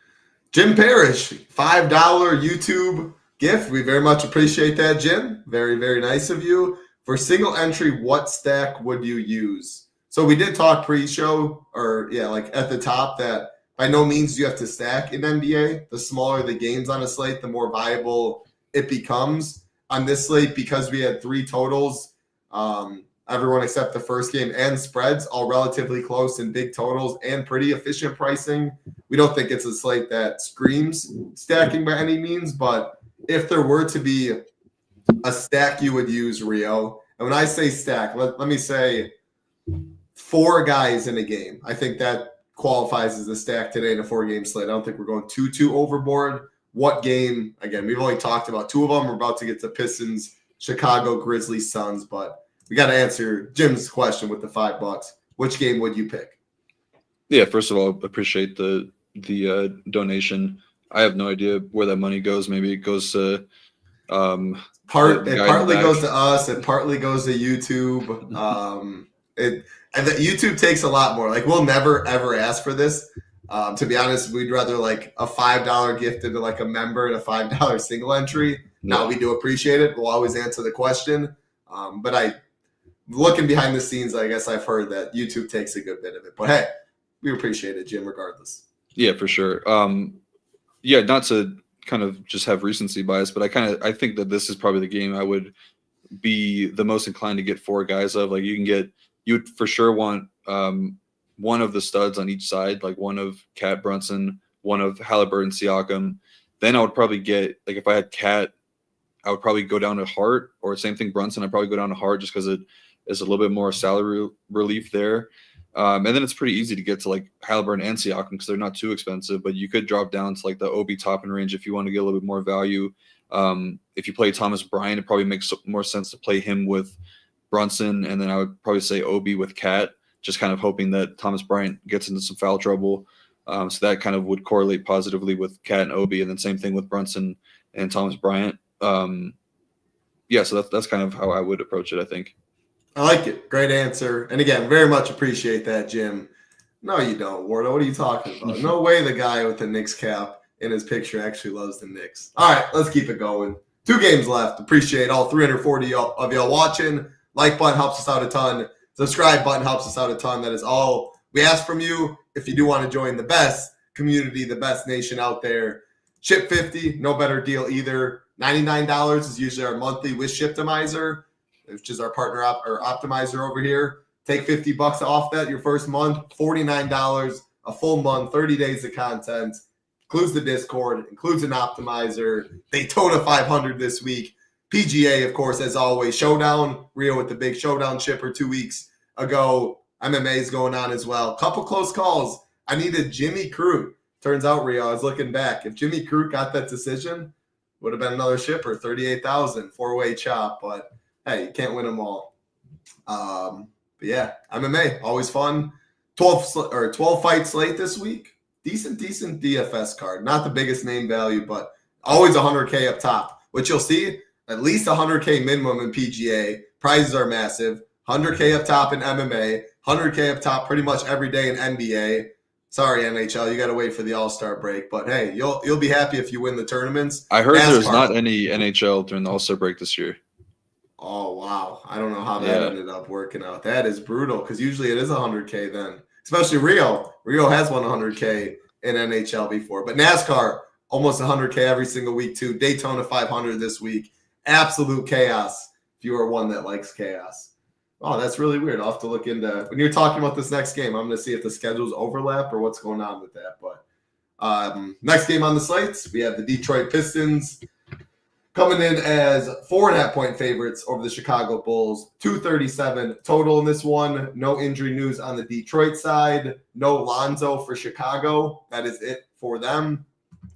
Jim Parrish, $5 YouTube gift. We very much appreciate that, Jim. Very, very nice of you. For single entry, what stack would you use? So we did talk pre-show like at the top that by no means do you have to stack in NBA. The smaller the games on a slate, the more viable it becomes. On this slate, because we had 3 totals, everyone except the first game and spreads, all relatively close in big totals and pretty efficient pricing. We don't think it's a slate that screams stacking by any means, but if there were to be a stack you would use, Rio, and when I say stack, let me say 4 guys in a game. I think that qualifies as a stack today in a 4-game slate. I don't think we're going too overboard. What game? Again, we've only talked about 2 of them. We're about to get to Pistons, Chicago, Grizzlies, Suns, but we got to answer Jim's question with the $5. Which game would you pick? Yeah, first of all, appreciate the donation. I have no idea where that money goes. Maybe it goes to it partly goes to us. It partly goes to YouTube. And that YouTube takes a lot more. Like we'll never ever ask for this. To be honest, we'd rather like a $5 gift into like a member and a $5 single entry. Now we do appreciate it. We'll always answer the question. But looking behind the scenes, I guess I've heard that YouTube takes a good bit of it. But hey, we appreciate it, Jim, regardless. Yeah, for sure. Not to kind of just have recency bias, but I think that this is probably the game I would be the most inclined to get 4 guys of. Like you would for sure want one of the studs on each side, like one of Cat Brunson, one of Halliburton, Siakam. Then I would probably get, like if I had Cat, I would probably go down to Hart, or same thing Brunson. I'd probably go down to Hart just because it is a little bit more salary relief there. And then it's pretty easy to get to like Halliburton and Siakam because they're not too expensive, but you could drop down to like the Obi top and range if you want to get a little bit more value. If you play Thomas Bryant, it probably makes more sense to play him with Brunson, and then I would probably say Obi with Cat, just kind of hoping that Thomas Bryant gets into some foul trouble. So that kind of would correlate positively with Cat and Obi, and then same thing with Brunson and Thomas Bryant. So that's kind of how I would approach it, I think. I like it. Great answer. And again, very much appreciate that, Jim. No, you don't, Wardo. What are you talking about? No way the guy with the Knicks cap in his picture actually loves the Knicks. All right, let's keep it going. 2 games left. Appreciate all 340 of y'all watching. Like button helps us out a ton. Subscribe button helps us out a ton. That is all we ask from you. If you do want to join the best community, the best nation out there, Ship 50, no better deal either. $99 is usually our monthly with Shiptimizer, which is our partner optimizer over here. Take $50 off that your first month, $49, a full month, 30 days of content, includes the Discord, includes an optimizer, Daytona 500 this week, PGA, of course, as always, Showdown, Rio with the big Showdown shipper 2 weeks ago. MMA is going on as well. Couple close calls. I needed Jimmy Crute. Turns out, Rio, I was looking back. If Jimmy Crute got that decision, would have been another shipper, 38,000, 4-way chop. But hey, you can't win them all. But yeah, MMA, always fun. 12 fight slate this week. Decent DFS card. Not the biggest name value, but always 100K up top. What you'll see, at least 100K minimum in PGA. Prizes are massive. 100K up top in MMA. 100K up top pretty much every day in NBA. Sorry, NHL, you got to wait for the All-Star break. But hey, you'll be happy if you win the tournaments. I heard there's not any NHL during the All-Star break this year. Oh, wow. I don't know how that ended up working out. That is brutal because usually it is 100K then. Especially Rio. Rio has won 100K in NHL before. But NASCAR, almost 100K every single week too. Daytona 500 this week. Absolute chaos if you are one that likes chaos. Oh, that's really weird. I'll have to look into when you're talking about this next game. I'm going to see if the schedules overlap or what's going on with that. But next game on the slates, we have the Detroit Pistons coming in as 4.5-point favorites over the Chicago Bulls. 237 total in this one. No injury news on the Detroit side. No Lonzo for Chicago. That is it for them.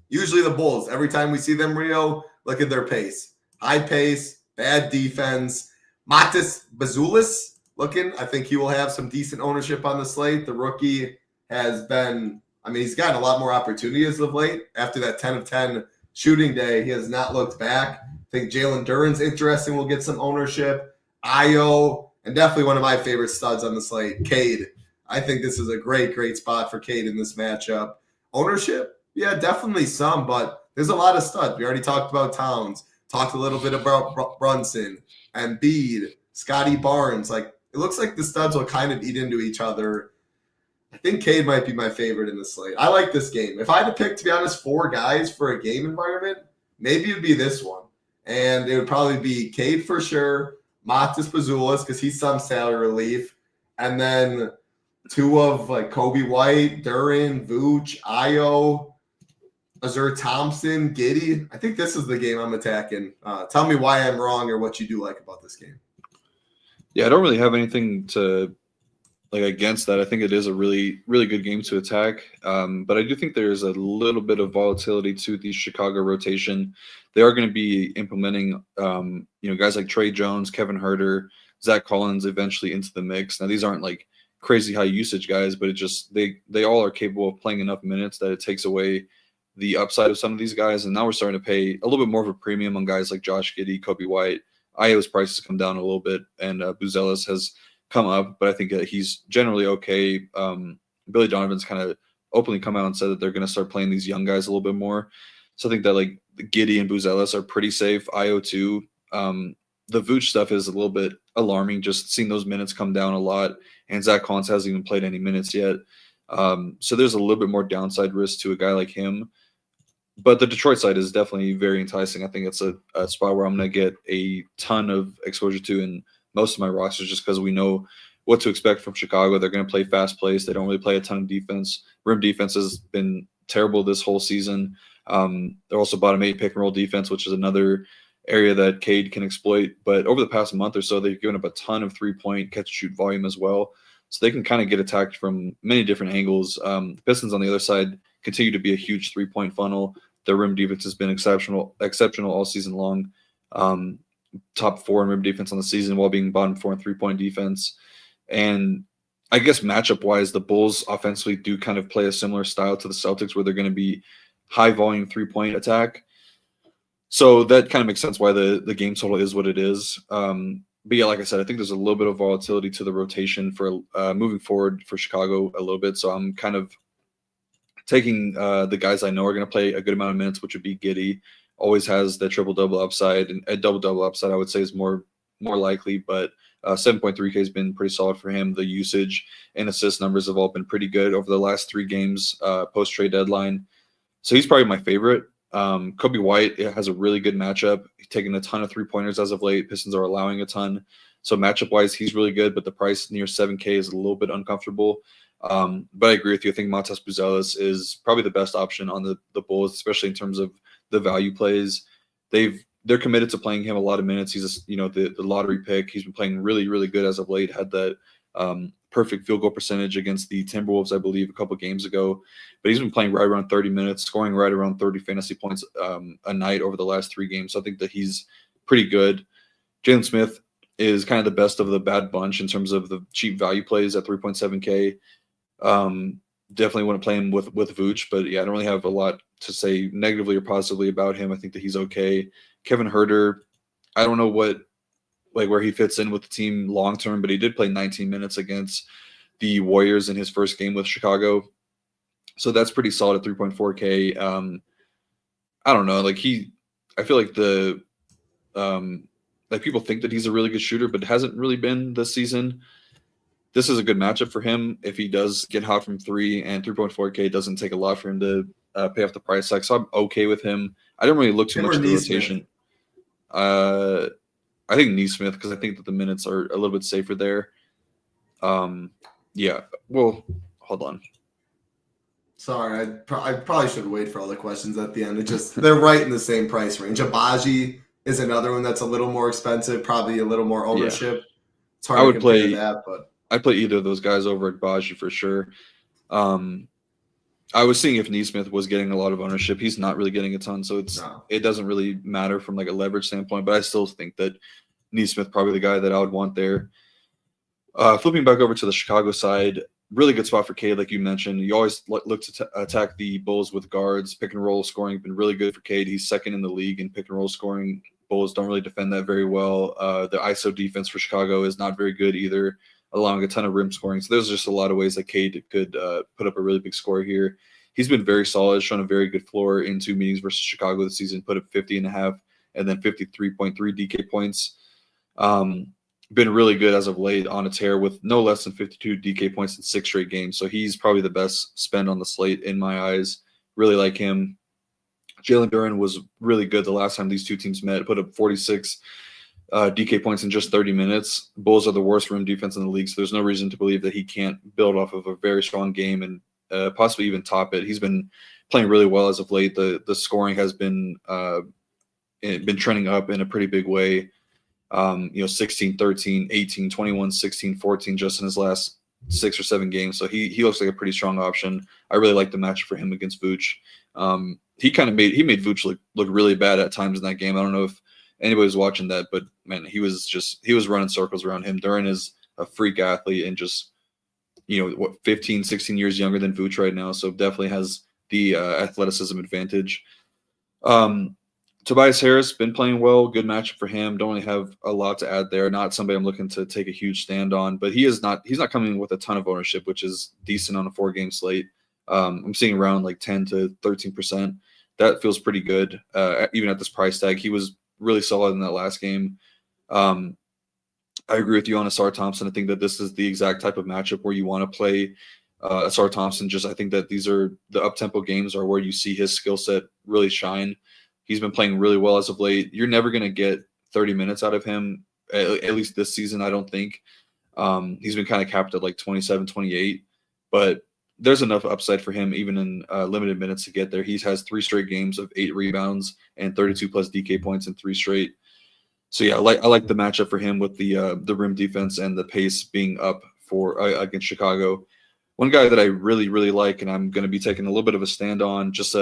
Usually the Bulls, every time we see them, Rio, look at their pace. High pace, bad defense. Matas Bazulis looking. I think he will have some decent ownership on the slate. The rookie has been, he's gotten a lot more opportunities of late. After that 10 of 10 shooting day, he has not looked back. I think Jalen Duren's interesting. Will get some ownership. Io, and definitely one of my favorite studs on the slate, Cade. I think this is a great, great spot for Cade in this matchup. Ownership? Yeah, definitely some, but there's a lot of studs. We already talked about Towns. Talked a little bit about Brunson, Embiid, Scotty Barnes. Like, it looks like the studs will kind of eat into each other. I think Cade might be my favorite in the slate. I like this game. If I had to pick, to be honest, 4 guys for a game environment, maybe it would be this one. And it would probably be Cade for sure, Matas Bazulis, because he's some salary relief, and then 2 of like Kobe White, Duren, Vooch, Io, Azur Thompson, Giddey. I think this is the game I'm attacking. Tell me why I'm wrong or what you do like about this game. Yeah, I don't really have anything to against that. I think it is a really, really good game to attack. But I do think there's a little bit of volatility to the Chicago rotation. They are going to be implementing, guys like Trey Jones, Kevin Huerter, Zach Collins eventually into the mix. Now, these aren't like crazy high usage guys, but it just they all are capable of playing enough minutes that it takes away the upside of some of these guys. And now we're starting to pay a little bit more of a premium on guys like Josh Giddey, Kobe White. Io's prices come down a little bit, and Buzelis has come up, but I think he's generally okay. Billy Donovan's kind of openly come out and said that they're going to start playing these young guys a little bit more. So I think that like Giddey and Buzelis are pretty safe. Io too. The Vooch stuff is a little bit alarming, just seeing those minutes come down a lot, and Zach Collins hasn't even played any minutes yet. So there's a little bit more downside risk to a guy like him. But the Detroit side is definitely very enticing. I think it's a spot where I'm going to get a ton of exposure to in most of my rosters just because we know what to expect from Chicago. They're going to play fast plays. They don't really play a ton of defense. Rim defense has been terrible this whole season. They're also bottom 8 pick and roll defense, which is another area that Cade can exploit. But over the past month or so, they've given up a ton of 3-point catch-and-shoot volume as well. So they can kind of get attacked from many different angles. The Pistons on the other side continue to be a huge 3-point funnel. Their rim defense has been exceptional all season long. Top 4 in rim defense on the season while being bottom 4 in 3-point defense. And I guess matchup-wise, the Bulls offensively do kind of play a similar style to the Celtics where they're going to be high-volume 3-point attack. So that kind of makes sense why the game total is what it is. But yeah, like I said, I think there's a little bit of volatility to the rotation for moving forward for Chicago a little bit. So I'm kind of taking the guys I know are going to play a good amount of minutes, which would be Giddey. Always has the triple-double upside, and a double-double upside I would say is more likely, but 7.3K has been pretty solid for him. The usage and assist numbers have all been pretty good over the last 3 games post-trade deadline. So he's probably my favorite. Kobe White has a really good matchup. He's taken a ton of 3-pointers as of late. Pistons are allowing a ton. So matchup-wise, he's really good, but the price near 7K is a little bit uncomfortable. But I agree with you. I think Matas Buzelis is probably the best option on the Bulls, especially in terms of the value plays. They're committed to playing him a lot of minutes. He's the lottery pick. He's been playing really, really good as of late. Had that perfect field goal percentage against the Timberwolves, I believe, a couple games ago. But he's been playing right around 30 minutes, scoring right around 30 fantasy points a night over the last 3 games. So I think that he's pretty good. Jalen Smith is kind of the best of the bad bunch in terms of the cheap value plays at 3.7K. Definitely wouldn't play him with Vooch, but yeah, I don't really have a lot to say negatively or positively about him. I think that he's okay. Kevin Huerter, I don't know where he fits in with the team long term, but he did play 19 minutes against the Warriors in his first game with Chicago, so that's pretty solid at 3.4K. I don't know, I feel like people think that he's a really good shooter, but hasn't really been this season. this is a good matchup for him if he does get hot from 3, and 3.4K doesn't take a lot for him to pay off the price tag. So I'm okay with him. I didn't really look too much at the rotation. I think Neesmith, because I think that the minutes are a little bit safer there. Yeah. Well, hold on. Sorry, I probably should wait for all the questions at the end. They're right in the same price range. Abaji is another one that's a little more expensive, probably a little more ownership. Yeah. It's hard to compare that, but I'd play either of those guys over at Baji for sure. I was seeing if Neesmith was getting a lot of ownership. He's not really getting a ton, so it doesn't really matter from like a leverage standpoint. But I still think that Neesmith probably the guy that I would want there. Flipping back over to the Chicago side, really good spot for Cade, like you mentioned. You always look to attack the Bulls with guards. Pick and roll scoring been really good for Cade. He's second in the league in pick and roll scoring. Bulls don't really defend that very well. The ISO defense for Chicago is not very good either, allowing a ton of rim scoring. So there's just a lot of ways that Cade could put up a really big score here. He's been very solid, shown a very good floor in 2 meetings versus Chicago this season, put up 50.5 and then 53.3 DK points. Been really good as of late on a tear with no less than 52 DK points in 6 straight games. So he's probably the best spend on the slate in my eyes. Really like him. Jalen Duren was really good the last time these two teams met, put up 46 DK points in just 30 minutes. Bulls are the worst rim defense in the league, so there's no reason to believe that he can't build off of a very strong game and possibly even top it. He's been playing really well as of late. The scoring has been trending up in a pretty big way. 16, 13, 18, 21, 16, 14 just in his last 6 or 7 games. So he looks like a pretty strong option. I really like the match for him against Vooch. He made Vooch look really bad at times in that game. I don't know if anybody was watching that, but man, he was running circles around him. Duren is a freak athlete and just 15, 16 years younger than Vooch right now. So definitely has the athleticism advantage. Tobias Harris been playing well, good matchup for him. Don't really have a lot to add there. Not somebody I'm looking to take a huge stand on, but he's not coming with a ton of ownership, which is decent on a 4-game slate. I'm seeing around like 10 to 13%. That feels pretty good, even at this price tag. He was really solid in that last game. I agree with you on Asar Thompson. I think that this is the exact type of matchup where you want to play Asar Thompson. I think that these are the up-tempo games are where you see his skill set really shine. He's been playing really well as of late. You're never going to get 30 minutes out of him, at least this season, I don't think. He's been kind of capped at like 27, 28, but there's enough upside for him even in limited minutes to get there. He has 3 straight games of 8 rebounds and 32 plus DK points in 3 straight. So yeah, I like the matchup for him with the rim defense and the pace being up for against Chicago. One guy that I really, really like, and I'm going to be taking a little bit of a stand on, just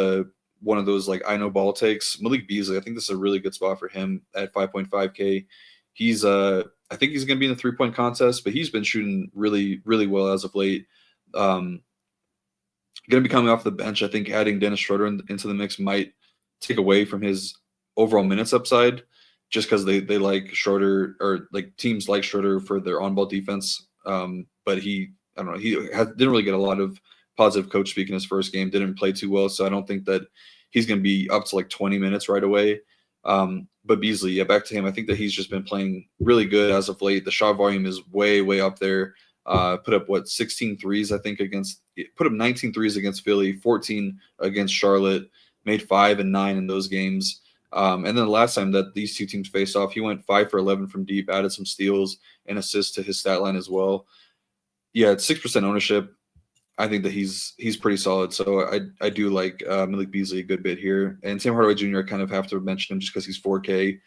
one of those like I know ball takes. Malik Beasley, I think this is a really good spot for him at 5.5K. He's I think he's going to be in the 3-point contest, but he's been shooting really, really well as of late. Going to be coming off the bench. I think adding Dennis Schroeder into the mix might take away from his overall minutes upside, just because they like Schroeder, or like teams like Schroeder for their on-ball defense. But he didn't really get a lot of positive coach speak in his first game. Didn't play too well, so I don't think that he's going to be up to like 20 minutes right away. But Beasley, yeah, back to him. I think that he's just been playing really good as of late. The shot volume is way, way up there. Put up 16 threes, I think, put up 19 threes against Philly, 14 against Charlotte, made 5 and 9 in those games. And then the last time that these two teams faced off, he went 5 for 11 from deep, added some steals and assists to his stat line as well. Yeah, it's 6% ownership. I think that he's pretty solid. So I do like Malik Beasley a good bit here. And Tim Hardaway Jr., I kind of have to mention him just because he's 4K.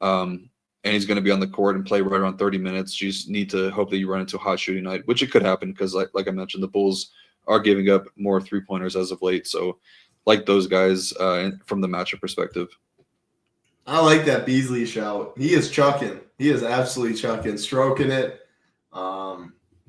And he's going to be on the court and play right around 30 minutes. You just need to hope that you run into a hot shooting night, which it could happen because, like I mentioned, the Bulls are giving up more 3-pointers as of late. So like those guys from the matchup perspective. I like that Beasley shout. He is chucking. He is absolutely chucking, stroking it.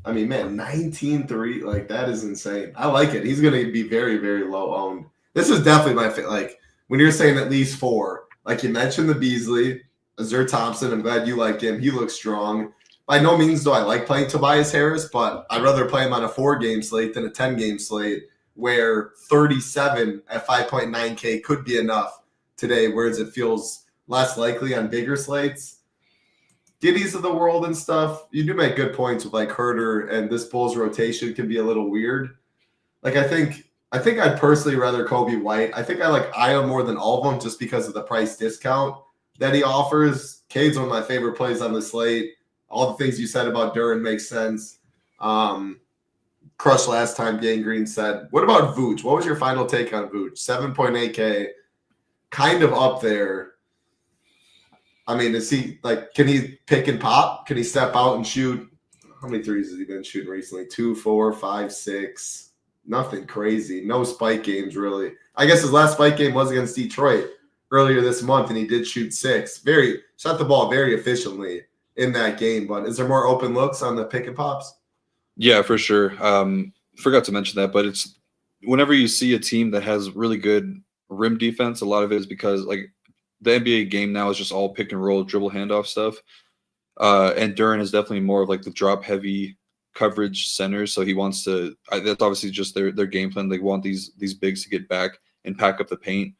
I mean, man, 19-3, like that is insane. I like it. He's going to be very, very low owned. This is definitely my favorite. Like when you're saying at least 4, like you mentioned the Beasley, Azur Thompson. I'm glad you like him. He looks strong. By no means do I like playing Tobias Harris, but I'd rather play him on a 4-game slate than a 10-game slate where 37 at 5.9K could be enough today, whereas it feels less likely on bigger slates. Giddies of the world and stuff, you do make good points with like Herter, and this Bulls rotation can be a little weird. Like I think I'd personally rather Kobe White. I think I like Io more than all of them just because of the price discount that he offers. Cade's one of my favorite plays on the slate. All the things you said about Duran make sense. Crushed last time, Gang Green said. What about Vooch? What was your final take on Vooch? 7.8K, kind of up there. I mean, is he like, can he pick and pop? Can he step out and shoot? How many threes has he been shooting recently? 2, 4, 5, 6. Nothing crazy. No spike games, really. I guess his last spike game was against Detroit earlier this month, and he did shoot 6. Shot the ball very efficiently in that game. But is there more open looks on the pick and pops? Yeah, for sure. Forgot to mention that, but it's whenever you see a team that has really good rim defense, a lot of it is because like the NBA game now is just all pick and roll, dribble handoff stuff. And Duran is definitely more of like the drop heavy coverage center. So he wants to, that's obviously just their game plan. They want these bigs to get back and pack up the paint.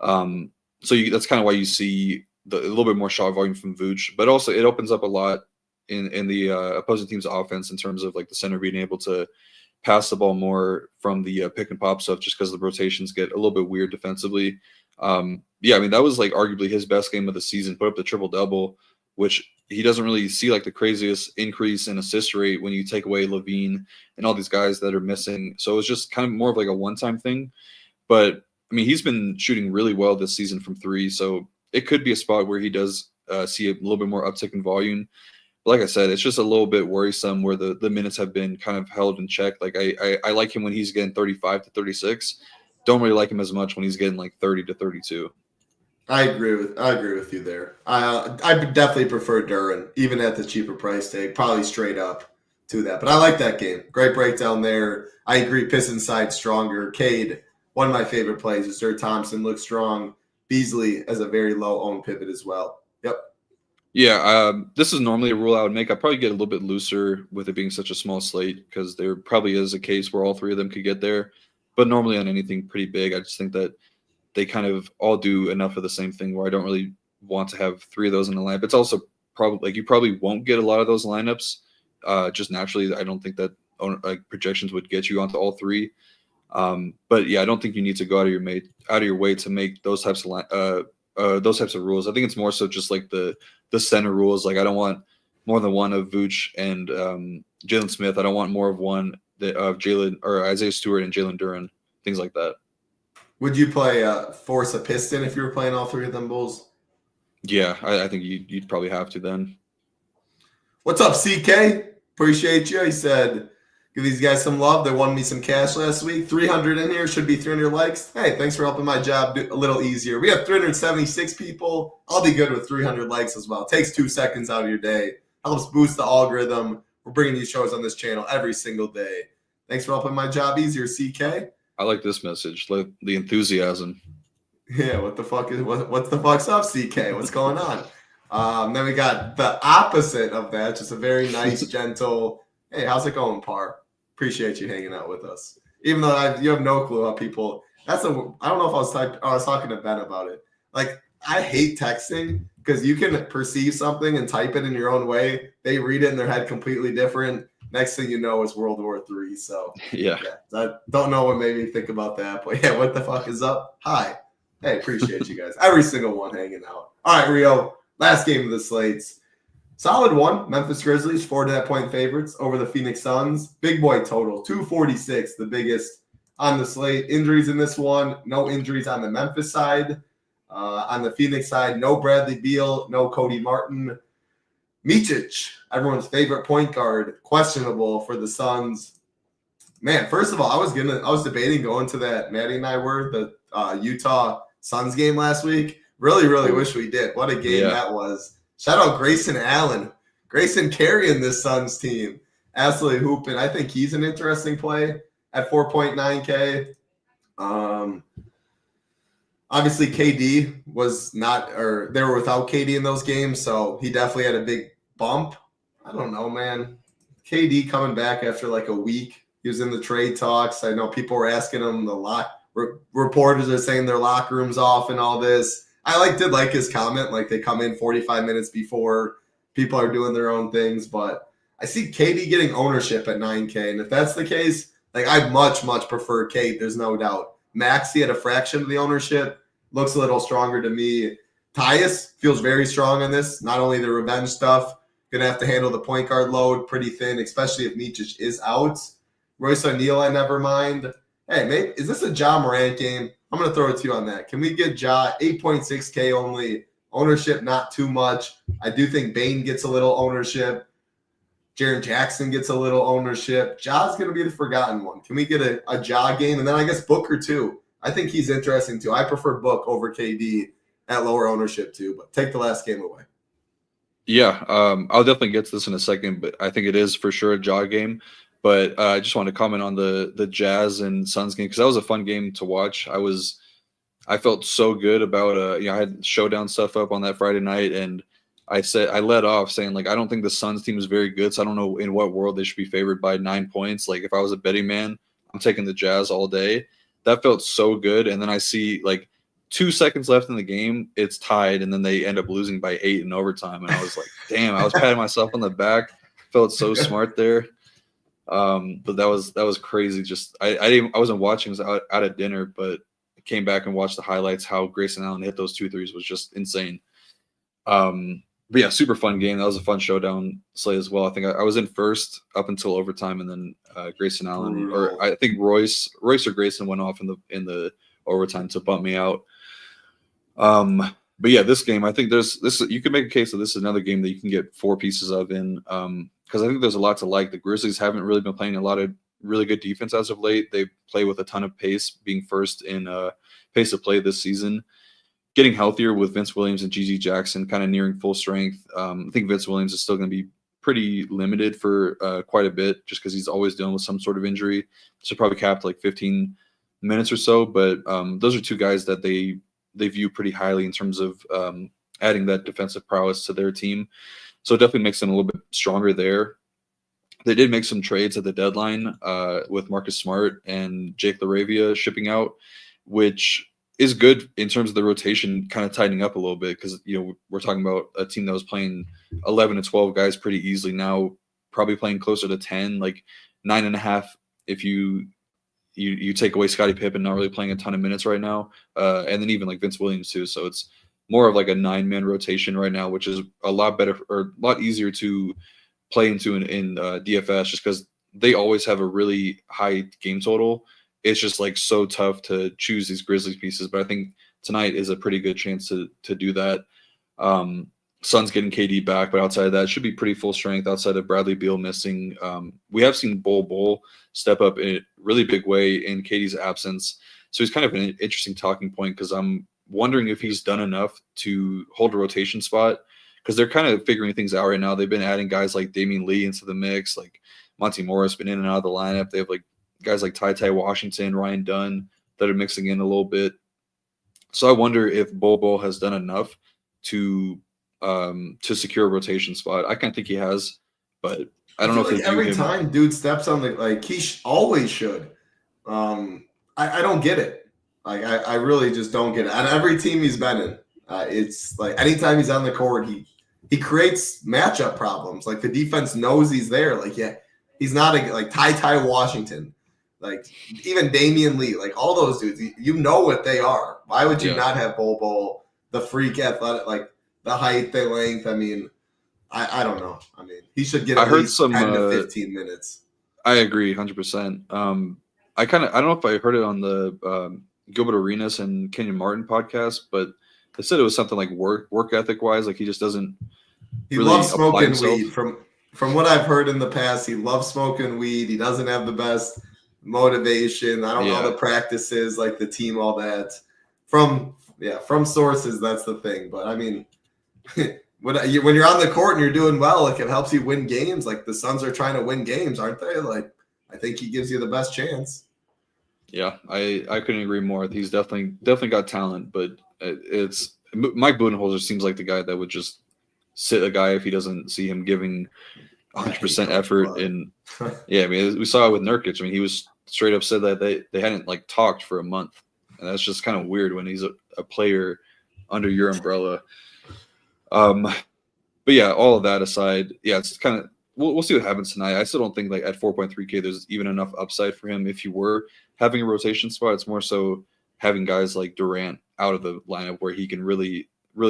That's kind of why you see a little bit more shot volume from Vooch, but also it opens up a lot in the opposing team's offense in terms of like the center being able to pass the ball more from the pick and pop stuff, just because the rotations get a little bit weird defensively. Yeah, I mean, that was like arguably his best game of the season, put up the triple double, which he doesn't really see like the craziest increase in assist rate when you take away Levine and all these guys that are missing. So it was just kind of more of like a one-time thing. But I mean, he's been shooting really well this season from 3. So it could be a spot where he does see a little bit more uptick in volume. But like I said, it's just a little bit worrisome where the minutes have been kind of held in check. Like I like him when he's getting 35 to 36. Don't really like him as much when he's getting like 30 to 32. I agree with you there. I definitely prefer Duran, even at the cheaper price tag, probably straight up to that. But I like that game. Great breakdown there. I agree. Pistons side stronger. Cade, one of my favorite plays. Sir Thompson looks strong. Beasley as a very low owned pivot as well. Yep. Yeah, this is normally a rule I would make. I'd probably get a little bit looser with it being such a small slate because there probably is a case where all 3 of them could get there. But normally on anything pretty big, I just think that they kind of all do enough of the same thing where I don't really want to have 3 of those in the lineup. It's also probably like you probably won't get a lot of those lineups just naturally. I don't think that like projections would get you onto all 3. But yeah, I don't think you need to go out of your way to make those types of rules. I think it's more so just like the center rules. Like I don't want more than one of Vooch and Jalen Smith. I don't want more of one of Jalen or Isaiah Stewart and Jalen Duran, things like that. Would you play force a piston if you were playing all 3 of them Bulls? Yeah, I think you'd probably have to then. What's up, CK? Appreciate you. He said, give these guys some love. They won me some cash last week. 300 in here. Should be 300 likes. Hey, thanks for helping my job do a little easier. We have 376 people. I'll be good with 300 likes as well. It takes 2 seconds out of your day. Helps boost the algorithm. We're bringing you shows on this channel every single day. Thanks for helping my job easier, CK. I like this message, like the enthusiasm. Yeah, what the fuck's up, CK? What's going on? Then we got the opposite of that, just a very nice, gentle, hey, how's it going, Par? Appreciate you hanging out with us. Even though you have no clue how people, I don't know if I was talking to Ben about it. Like, I hate texting because you can perceive something and type it in your own way. They read it in their head completely different. Next thing you know is World War III. So yeah, I don't know what made me think about that, but yeah, what the fuck is up? Hi. Hey, appreciate you guys. Every single one hanging out. All right, Rio, last game of the slates. Solid one. Memphis Grizzlies, 4.5-point favorites over the Phoenix Suns. Big boy total, 246, the biggest on the slate. Injuries in this one. No injuries on the Memphis side. On the Phoenix side, no Bradley Beal, no Cody Martin. Micic, everyone's favorite point guard, questionable for the Suns. Man, first of all, I was debating going to that. Maddie and I were the Utah Suns game last week. Really, really wish we did. What a game that was. Shout out Grayson Allen. Grayson carrying this Suns team. Absolutely hooping. I think he's an interesting play at 4.9K. Obviously, KD was not, or they were without KD in those games, so he definitely had a big bump. I don't know, man. KD coming back after like a week. He was in the trade talks. I know people were asking him reporters are saying their locker room's off and all this. I did like his comment. Like they come in 45 minutes before people are doing their own things, but I see KD getting ownership at 9K. And if that's the case, like I'd much prefer Kate. There's no doubt. Maxey at a fraction of the ownership looks a little stronger to me. Tyus feels very strong on this. Not only the revenge stuff, going to have to handle the point guard load pretty thin, especially if Micic is out. Royce O'Neal, I never mind. Hey, maybe, is this a Ja Morant game? I'm going to throw it to you on that. Can we get Ja 8.6K only? Ownership, not too much. I do think Bane gets a little ownership. Jaren Jackson gets a little ownership. Ja's going to be the forgotten one. Can we get a Ja game? And then I guess Booker, too. I think he's interesting, too. I prefer Book over KD at lower ownership, too. But take the last game away. Yeah, I'll definitely get to this in a second, but I think it is for sure a Ja game. But I just want to comment on the Jazz and Suns game because that was a fun game to watch. I felt so good about I had showdown stuff up on that Friday night, and I led off saying like I don't think the Suns team is very good, so I don't know in what world they should be favored by 9 points. Like if I was a betting man, I'm taking the Jazz all day. That felt so good, and then I see like 2 seconds left in the game, it's tied, and then they end up losing by 8 in overtime, and I was like, damn, I was patting myself on the back. Felt so smart there. But that was crazy. Just I wasn't watching, I was out at dinner, but I came back and watched the highlights. How Grayson Allen hit those 2 threes was just insane. But yeah, super fun game. That was a fun showdown slate as well. I think I was in first up until overtime, and then Grayson Allen, or I think Royce or Grayson went off in the overtime to bump me out. But yeah, this game, I think you can make a case that this is another game that you can get 4 pieces of in. Because I think there's a lot to like. The Grizzlies haven't really been playing a lot of really good defense as of late. They play with a ton of pace, being first in pace of play this season. Getting healthier with Vince Williams and GG Jackson kind of nearing full strength. I think Vince Williams is still going to be pretty limited for quite a bit just because he's always dealing with some sort of injury. So probably capped like 15 minutes or so. But those are 2 guys that they view pretty highly in terms of adding that defensive prowess to their team. So it definitely makes them a little bit stronger there. They did make some trades at the deadline with Marcus Smart and Jake LaRavia shipping out, which is good in terms of the rotation kind of tightening up a little bit because, we're talking about a team that was playing 11 to 12 guys pretty easily now, probably playing closer to 10, like 9.5 if you take away Scottie Pippen, not really playing a ton of minutes right now, and then even like Vince Williams too. So it's more of like a 9-man rotation right now, which is a lot better or a lot easier to play into in DFS just because they always have a really high game total. It's just like so tough to choose these Grizzlies pieces, but I think tonight is a pretty good chance to do that. Suns getting KD back, but outside of that, it should be pretty full strength outside of Bradley Beal missing. We have seen Bol step up in a really big way in KD's absence. So he's kind of an interesting talking point because I'm wondering if he's done enough to hold a rotation spot because they're kind of figuring things out right now. They've been adding guys like Damian Lee into the mix, like Monty Morris been in and out of the lineup. They have like guys like Ty Washington, Ryan Dunn that are mixing in a little bit. So I wonder if Bol has done enough to secure a rotation spot. I kind of think he has, but I don't know if like every time dude steps on he always should. I don't get it. Like I really just don't get it. And every team he's been in, it's like anytime he's on the court, he creates matchup problems. Like the defense knows he's there. Like he's not like Ty Washington, like even Damian Lee, like all those dudes. You know what they are. Why would you not have Bol, the freak athletic, like the height, the length? I mean, I don't know. I mean, he should get at least 10 to 15 minutes. I agree 100%. I don't know if I heard it on the Gilbert Arenas and Kenyon Martin podcast, but they said it was something like work ethic wise, like he just doesn't. He loves smoking weed. From what I've heard in the past, he loves smoking weed. He doesn't have the best motivation. I don't know the practices, like the team, all that. From sources, that's the thing. But I mean, when you're on the court and you're doing well, like it helps you win games. Like the Suns are trying to win games, aren't they? Like I think he gives you the best chance. Yeah, I couldn't agree more. He's definitely got talent, but it's Mike Budenholzer seems like the guy that would just sit a guy if he doesn't see him giving 100% effort. And I mean, we saw it with Nurkic. I mean, he was straight up said that they hadn't like talked for a month, and that's just kind of weird when he's a player under your umbrella. But But yeah, all of that aside, yeah, it's kind of we'll see what happens tonight. I still don't think like at 4.3K there's even enough upside for him if you were having a rotation spot. It's more so having guys like Durant out of the lineup where he can really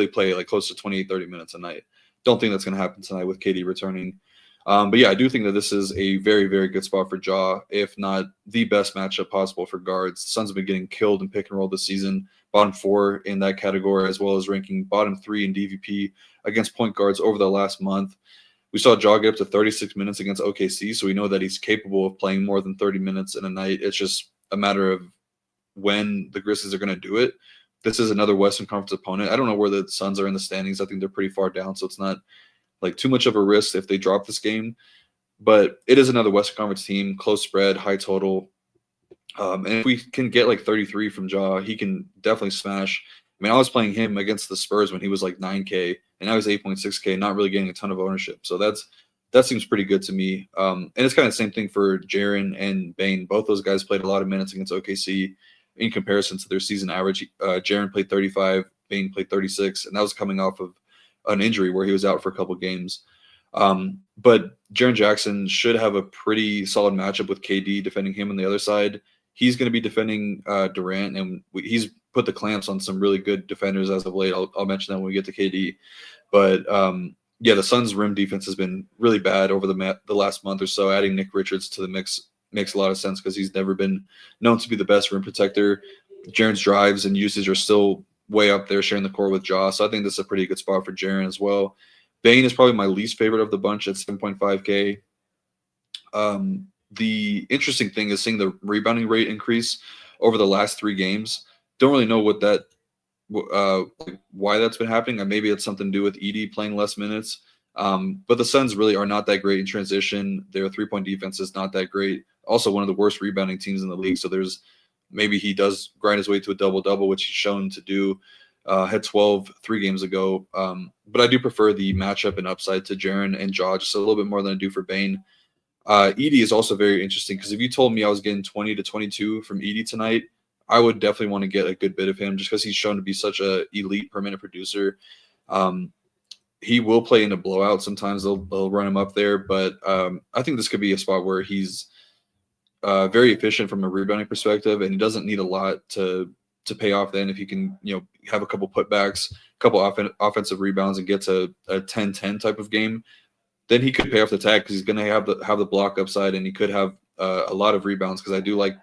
play like close to 28, 30 minutes a night. Don't think that's going to happen tonight with KD returning. But yeah, I do think that this is a very, very good spot for Ja, if not the best matchup possible for guards. Suns have been getting killed in pick and roll this season, bottom 4 in that category, as well as ranking bottom 3 in DVP against point guards over the last month. We saw Ja get up to 36 minutes against OKC, so we know that he's capable of playing more than 30 minutes in a night. It's just a matter of when the Grizzlies are going to do it. This is another Western Conference opponent. I don't know where the Suns are in the standings. I think they're pretty far down, so it's not like too much of a risk if they drop this game. But it is another Western Conference team, close spread, high total. And if we can get like 33 from Ja, he can definitely smash. I mean, I was playing him against the Spurs when he was like 9K, and now he's 8.6K, not really getting a ton of ownership. So that seems pretty good to me. And it's kind of the same thing for Jaren and Bane. Both those guys played a lot of minutes against OKC in comparison to their season average. Jaren played 35, Bane played 36, and that was coming off of an injury where he was out for a couple games. But Jaren Jackson should have a pretty solid matchup with KD defending him on the other side. He's going to be defending Durant, and he's put the clamps on some really good defenders as of late. I'll mention that when we get to KD. But yeah, the Suns' rim defense has been really bad over the last month or so. Adding Nick Richards to the mix makes a lot of sense because he's never been known to be the best rim protector. Jaren's drives and usage are still way up there, sharing the court with Ja. So I think this is a pretty good spot for Jaren as well. Bane is probably my least favorite of the bunch at 7.5K. The interesting thing is seeing the rebounding rate increase over the last 3 games. Don't really know what that, why that's been happening. Maybe it's something to do with Edey playing less minutes. But the Suns really are not that great in transition. Their 3-point defense is not that great. Also, one of the worst rebounding teams in the league. So maybe he does grind his way to a double-double, which he's shown to do. Had 12 3 games ago. But I do prefer the matchup and upside to Jaren and Ja just a little bit more than I do for Bane. Edey is also very interesting because if you told me I was getting 20 to 22 from Edey tonight, I would definitely want to get a good bit of him just because he's shown to be such an elite per minute producer. He will play in a blowout. Sometimes they'll run him up there, but I think this could be a spot where he's very efficient from a rebounding perspective, and he doesn't need a lot to pay off. Then if he can, have a couple putbacks, a couple offensive rebounds, and get to a 10-10 type of game, then he could pay off the tag because he's going to have the block upside, and he could have a lot of rebounds because I do like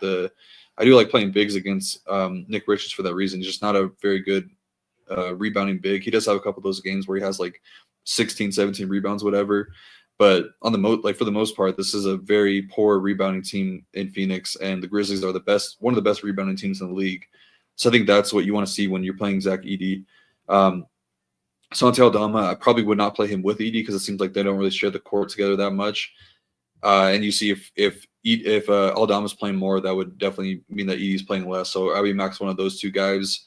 playing bigs against Nick Richards for that reason. He's just not a very good rebounding big. He does have a couple of those games where he has like 16, 17 rebounds, whatever. But on the for the most part, this is a very poor rebounding team in Phoenix, and the Grizzlies are one of the best rebounding teams in the league. So I think that's what you want to see when you're playing Zach Edey. Santi Aldama, I probably would not play him with Edey because it seems like they don't really share the court together that much. And you see if Aldama's playing more, that would definitely mean that Edey's playing less. So I would max one of those 2 guys.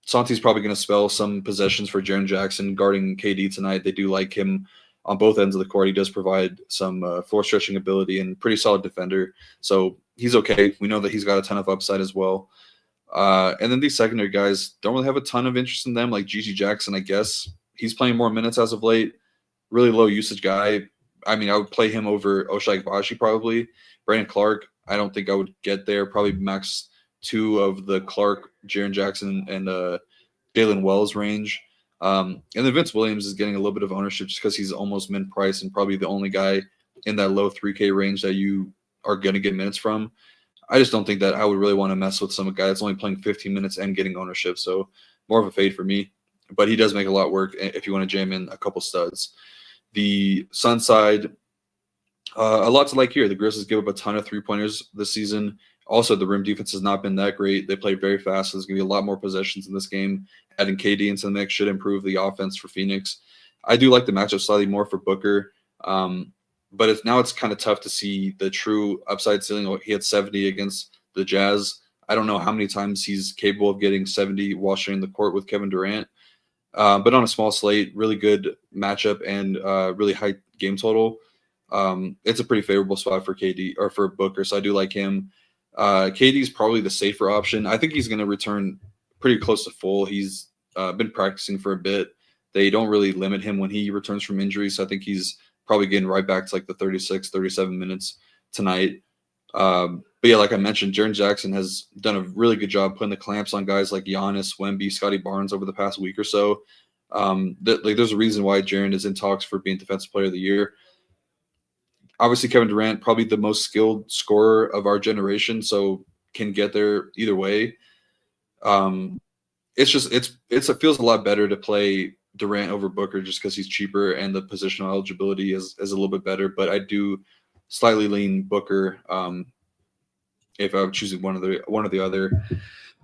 Santi's probably going to spell some possessions for Jaren Jackson guarding KD tonight. They do like him on both ends of the court. He does provide some floor stretching ability and pretty solid defender. So he's okay. We know that he's got a ton of upside as well. And then these secondary guys don't really have a ton of interest in them. Like Gigi Jackson, I guess he's playing more minutes as of late. Really low usage guy. I mean, I would play him over Ochai Agbaji probably. Brandon Clark, I don't think I would get there. Probably max 2 of the Clark, Jaren Jackson, and Jalen Wells range. And then Vince Williams is getting a little bit of ownership just because he's almost min price and probably the only guy in that low 3K range that you are going to get minutes from. I just don't think that I would really want to mess with some guy that's only playing 15 minutes and getting ownership. So more of a fade for me. But he does make a lot work if you want to jam in a couple studs. The Sun side, a lot to like here. The Grizzlies give up a ton of 3-pointers this season. Also, the rim defense has not been that great. They play very fast. So there's going to be a lot more possessions in this game. Adding KD into the mix should improve the offense for Phoenix. I do like the matchup slightly more for Booker. But it's kind of tough to see the true upside ceiling. He had 70 against the Jazz. I don't know how many times he's capable of getting 70 while sharing the court with Kevin Durant. But on a small slate, really good matchup and really high game total. It's a pretty favorable spot for KD or for Booker. So I do like him. KD is probably the safer option. I think he's going to return pretty close to full. He's been practicing for a bit. They don't really limit him when he returns from injury. So I think he's probably getting right back to like the 36, 37 minutes tonight. But yeah, like I mentioned, Jaren Jackson has done a really good job putting the clamps on guys like Giannis, Wemby, Scotty Barnes over the past week or so. There's a reason why Jaren is in talks for being Defensive Player of the Year. Obviously, Kevin Durant, probably the most skilled scorer of our generation, so can get there either way. It feels a lot better to play Durant over Booker just because he's cheaper and the positional eligibility is a little bit better. But I do slightly lean Booker if I'm choosing one or the other.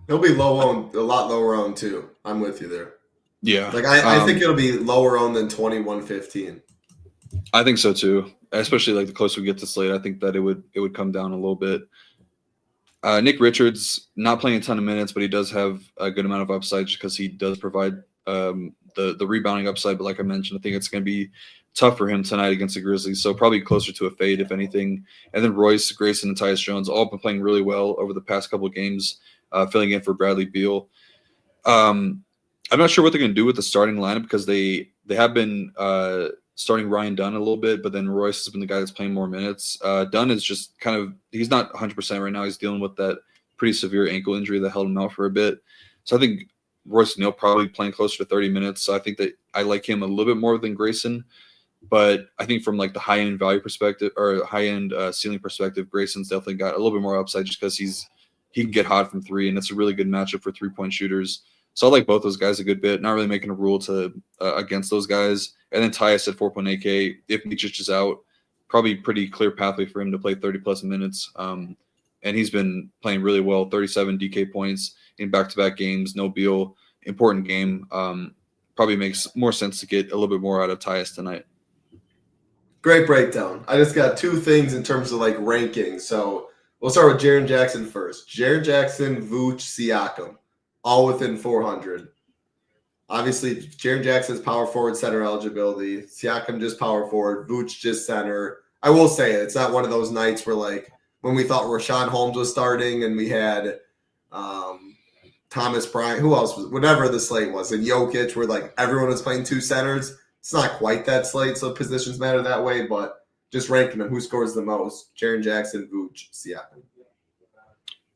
He'll be low owned, a lot lower owned too. I'm with you there. Yeah, like I think it'll be lower owned than 21-15. I think so too. Especially like the closer we get to slate, I think that it would come down a little bit. Nick Richards not playing a ton of minutes, but he does have a good amount of upside just because he does provide the rebounding upside. But like I mentioned, I think it's going to be tough for him tonight against the Grizzlies. So probably closer to a fade, if anything. And then Royce, Grayson, and Tyus Jones all been playing really well over the past couple of games, filling in for Bradley Beal. I'm not sure what they're going to do with the starting lineup because they have been starting Ryan Dunn a little bit, but then Royce has been the guy that's playing more minutes. Dunn is just he's not 100% right now. He's dealing with that pretty severe ankle injury that held him out for a bit. So I think Royce Neal probably playing closer to 30 minutes. So I think that I like him a little bit more than Grayson. But I think from like the high-end value perspective or high-end ceiling perspective, Grayson's definitely got a little bit more upside just because he can get hot from three, and it's a really good matchup for three-point shooters. So I like both those guys a good bit. Not really making a rule to against those guys. And then Tyus at 4.8K. If Micic is out, probably pretty clear pathway for him to play 30-plus minutes. And he's been playing really well, 37 DK points in back-to-back games. No Beal, important game. Probably makes more sense to get a little bit more out of Tyus tonight. Great breakdown. I just got two things in terms of like ranking. So we'll start with Jaren Jackson first. Jaren Jackson, Vooch, Siakam, all within 400. Obviously, Jaren Jackson's power forward center eligibility. Siakam just power forward. Vooch just center. I will say it's not one of those nights where like when we thought Rashawn Holmes was starting and we had Thomas Bryant, who else was, whatever the slate was, and Jokic, where like everyone was playing two centers. It's not quite that slate, so positions matter that way, but just ranking them, who scores the most? Jaren Jackson, Vooch, Siakam.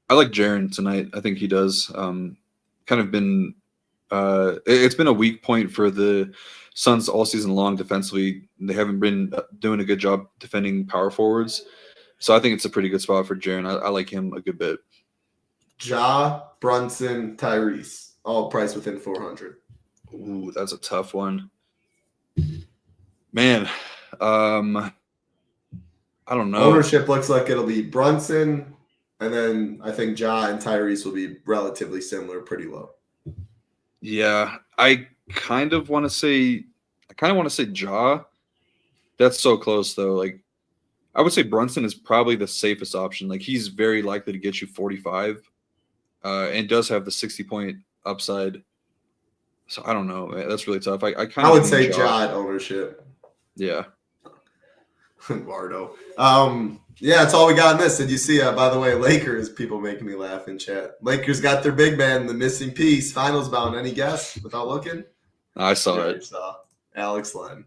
I like Jaren tonight. I think he does. Kind of been it's been a weak point for the Suns all season long defensively. They haven't been doing a good job defending power forwards. So I think it's a pretty good spot for Jaren. I like him a good bit. Ja, Brunson, Tyrese, all priced within 400. Ooh, that's a tough one. Man, I don't know. Ownership looks like it'll be Brunson, and then I think Ja and Tyrese will be relatively similar, pretty low. Yeah, I kind of want to say Ja. That's so close though. Like I would say Brunson is probably the safest option. Like he's very likely to get you 45, and does have the 60-point upside. So I don't know. That's really tough. I would say Ja at ownership. Yeah. Bardo. Yeah, that's all we got in this. Did you see, by the way, Lakers, people making me laugh in chat. Lakers got their big man, the missing piece, finals bound. Any guess without looking? I saw it. Alex Len.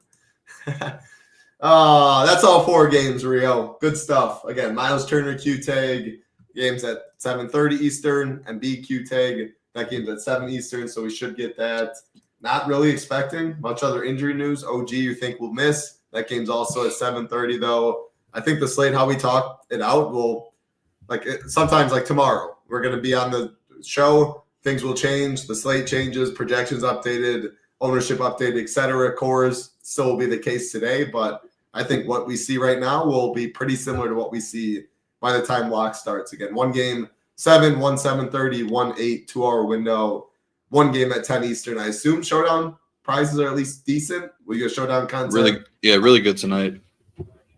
That's all 4 games, Rio. Good stuff. Again, Miles Turner Q-Tag, games at 7:30 Eastern, and B Q-Tag, that game's at 7 Eastern, so we should get that. Not really expecting much other injury news. OG, you think we'll miss. That game's also at 7:30, though. I think the slate, how we talk it out, will sometimes like tomorrow, we're going to be on the show. Things will change. The slate changes, projections updated, ownership updated, etc. Cores still will be the case today, but I think what we see right now will be pretty similar to what we see by the time lock starts. Again, one game 7, one 7:30, 1 8, 2-hour window. One game at 10 Eastern. I assume Showdown prizes are at least decent. We get Showdown content. Really good tonight.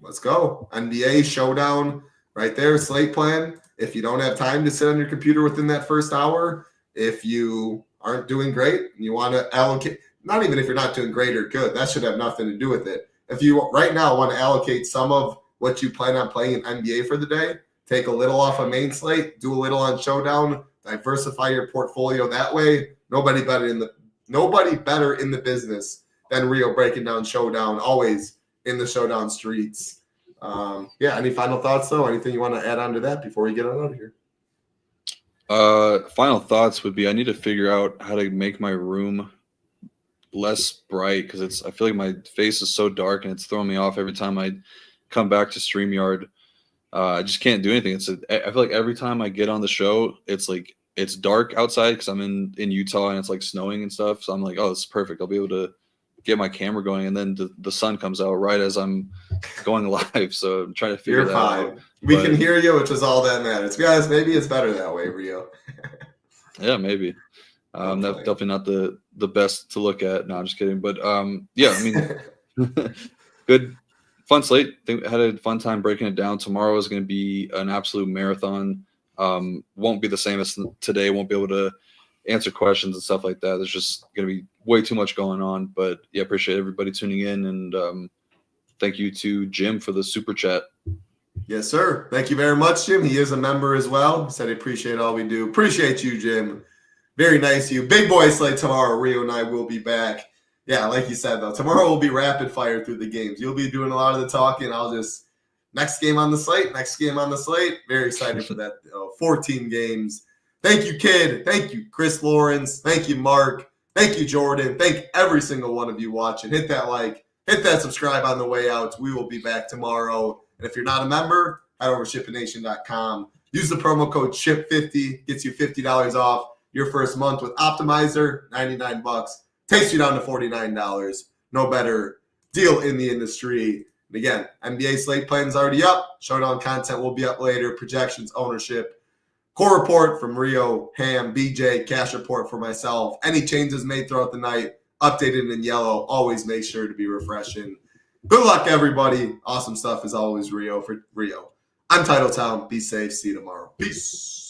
Let's go. NBA Showdown right there. Slate plan. If you don't have time to sit on your computer within that first hour, if you aren't doing great and you want to allocate, not even if you're not doing great or good, that should have nothing to do with it. If you right now want to allocate some of what you plan on playing in NBA for the day, take a little off a main slate, do a little on Showdown, diversify your portfolio that way. Nobody better nobody better in the business than Rio breaking down Showdown, always in the Showdown streets. Any final thoughts, though? Anything you want to add on to that before we get on out of here? Final thoughts would be I need to figure out how to make my room less bright because I feel like my face is so dark and it's throwing me off every time I come back to StreamYard. I just can't do anything. I feel like every time I get on the show, it's like it's dark outside because I'm in Utah and it's like snowing and stuff. So I'm like, oh, this is perfect. I'll be able to get my camera going, and then the sun comes out right as I'm going live. So I'm trying to figure that out. We can hear you, which is all that matters. To be honest, maybe it's better that way, Rio. Yeah, maybe. That's definitely not the best to look at. No, I'm just kidding. But I mean, good, fun slate. Had a fun time breaking it down. Tomorrow is going to be an absolute marathon. Won't be the same as today. Won't be able to answer questions and stuff like that. There's just going to be way too much going on. But yeah, appreciate everybody tuning in, and thank you to Jim for the super chat. Yes, sir. Thank you very much, Jim. He is a member as well. He said he appreciate all we do. Appreciate you, Jim. Very nice of you. Big boy slate tomorrow. Rio and I will be back. Yeah, like you said, though, tomorrow will be rapid fire through the games. You'll be doing a lot of the talking. I'll just next game on the slate. Very excited for that. 14 games. Thank you, Kid. Thank you, Chris Lawrence. Thank you, Mark. Thank you, Jordan. Thank every single one of you watching. Hit that like. Hit that subscribe on the way out. We will be back tomorrow. And if you're not a member, head over to ShipItNation.com. Use the promo code SHIP50. Gets you $50 off your first month with Optimizer. $99. Takes you down to $49. No better deal in the industry. And again, NBA slate plan's already up. Showdown content will be up later. Projections, ownership. Core report from Rio, Ham, BJ. Cash report for myself. Any changes made throughout the night, updated in yellow. Always make sure to be refreshing. Good luck, everybody. Awesome stuff as always, Rio. For Rio, I'm Titletown. Be safe. See you tomorrow. Peace.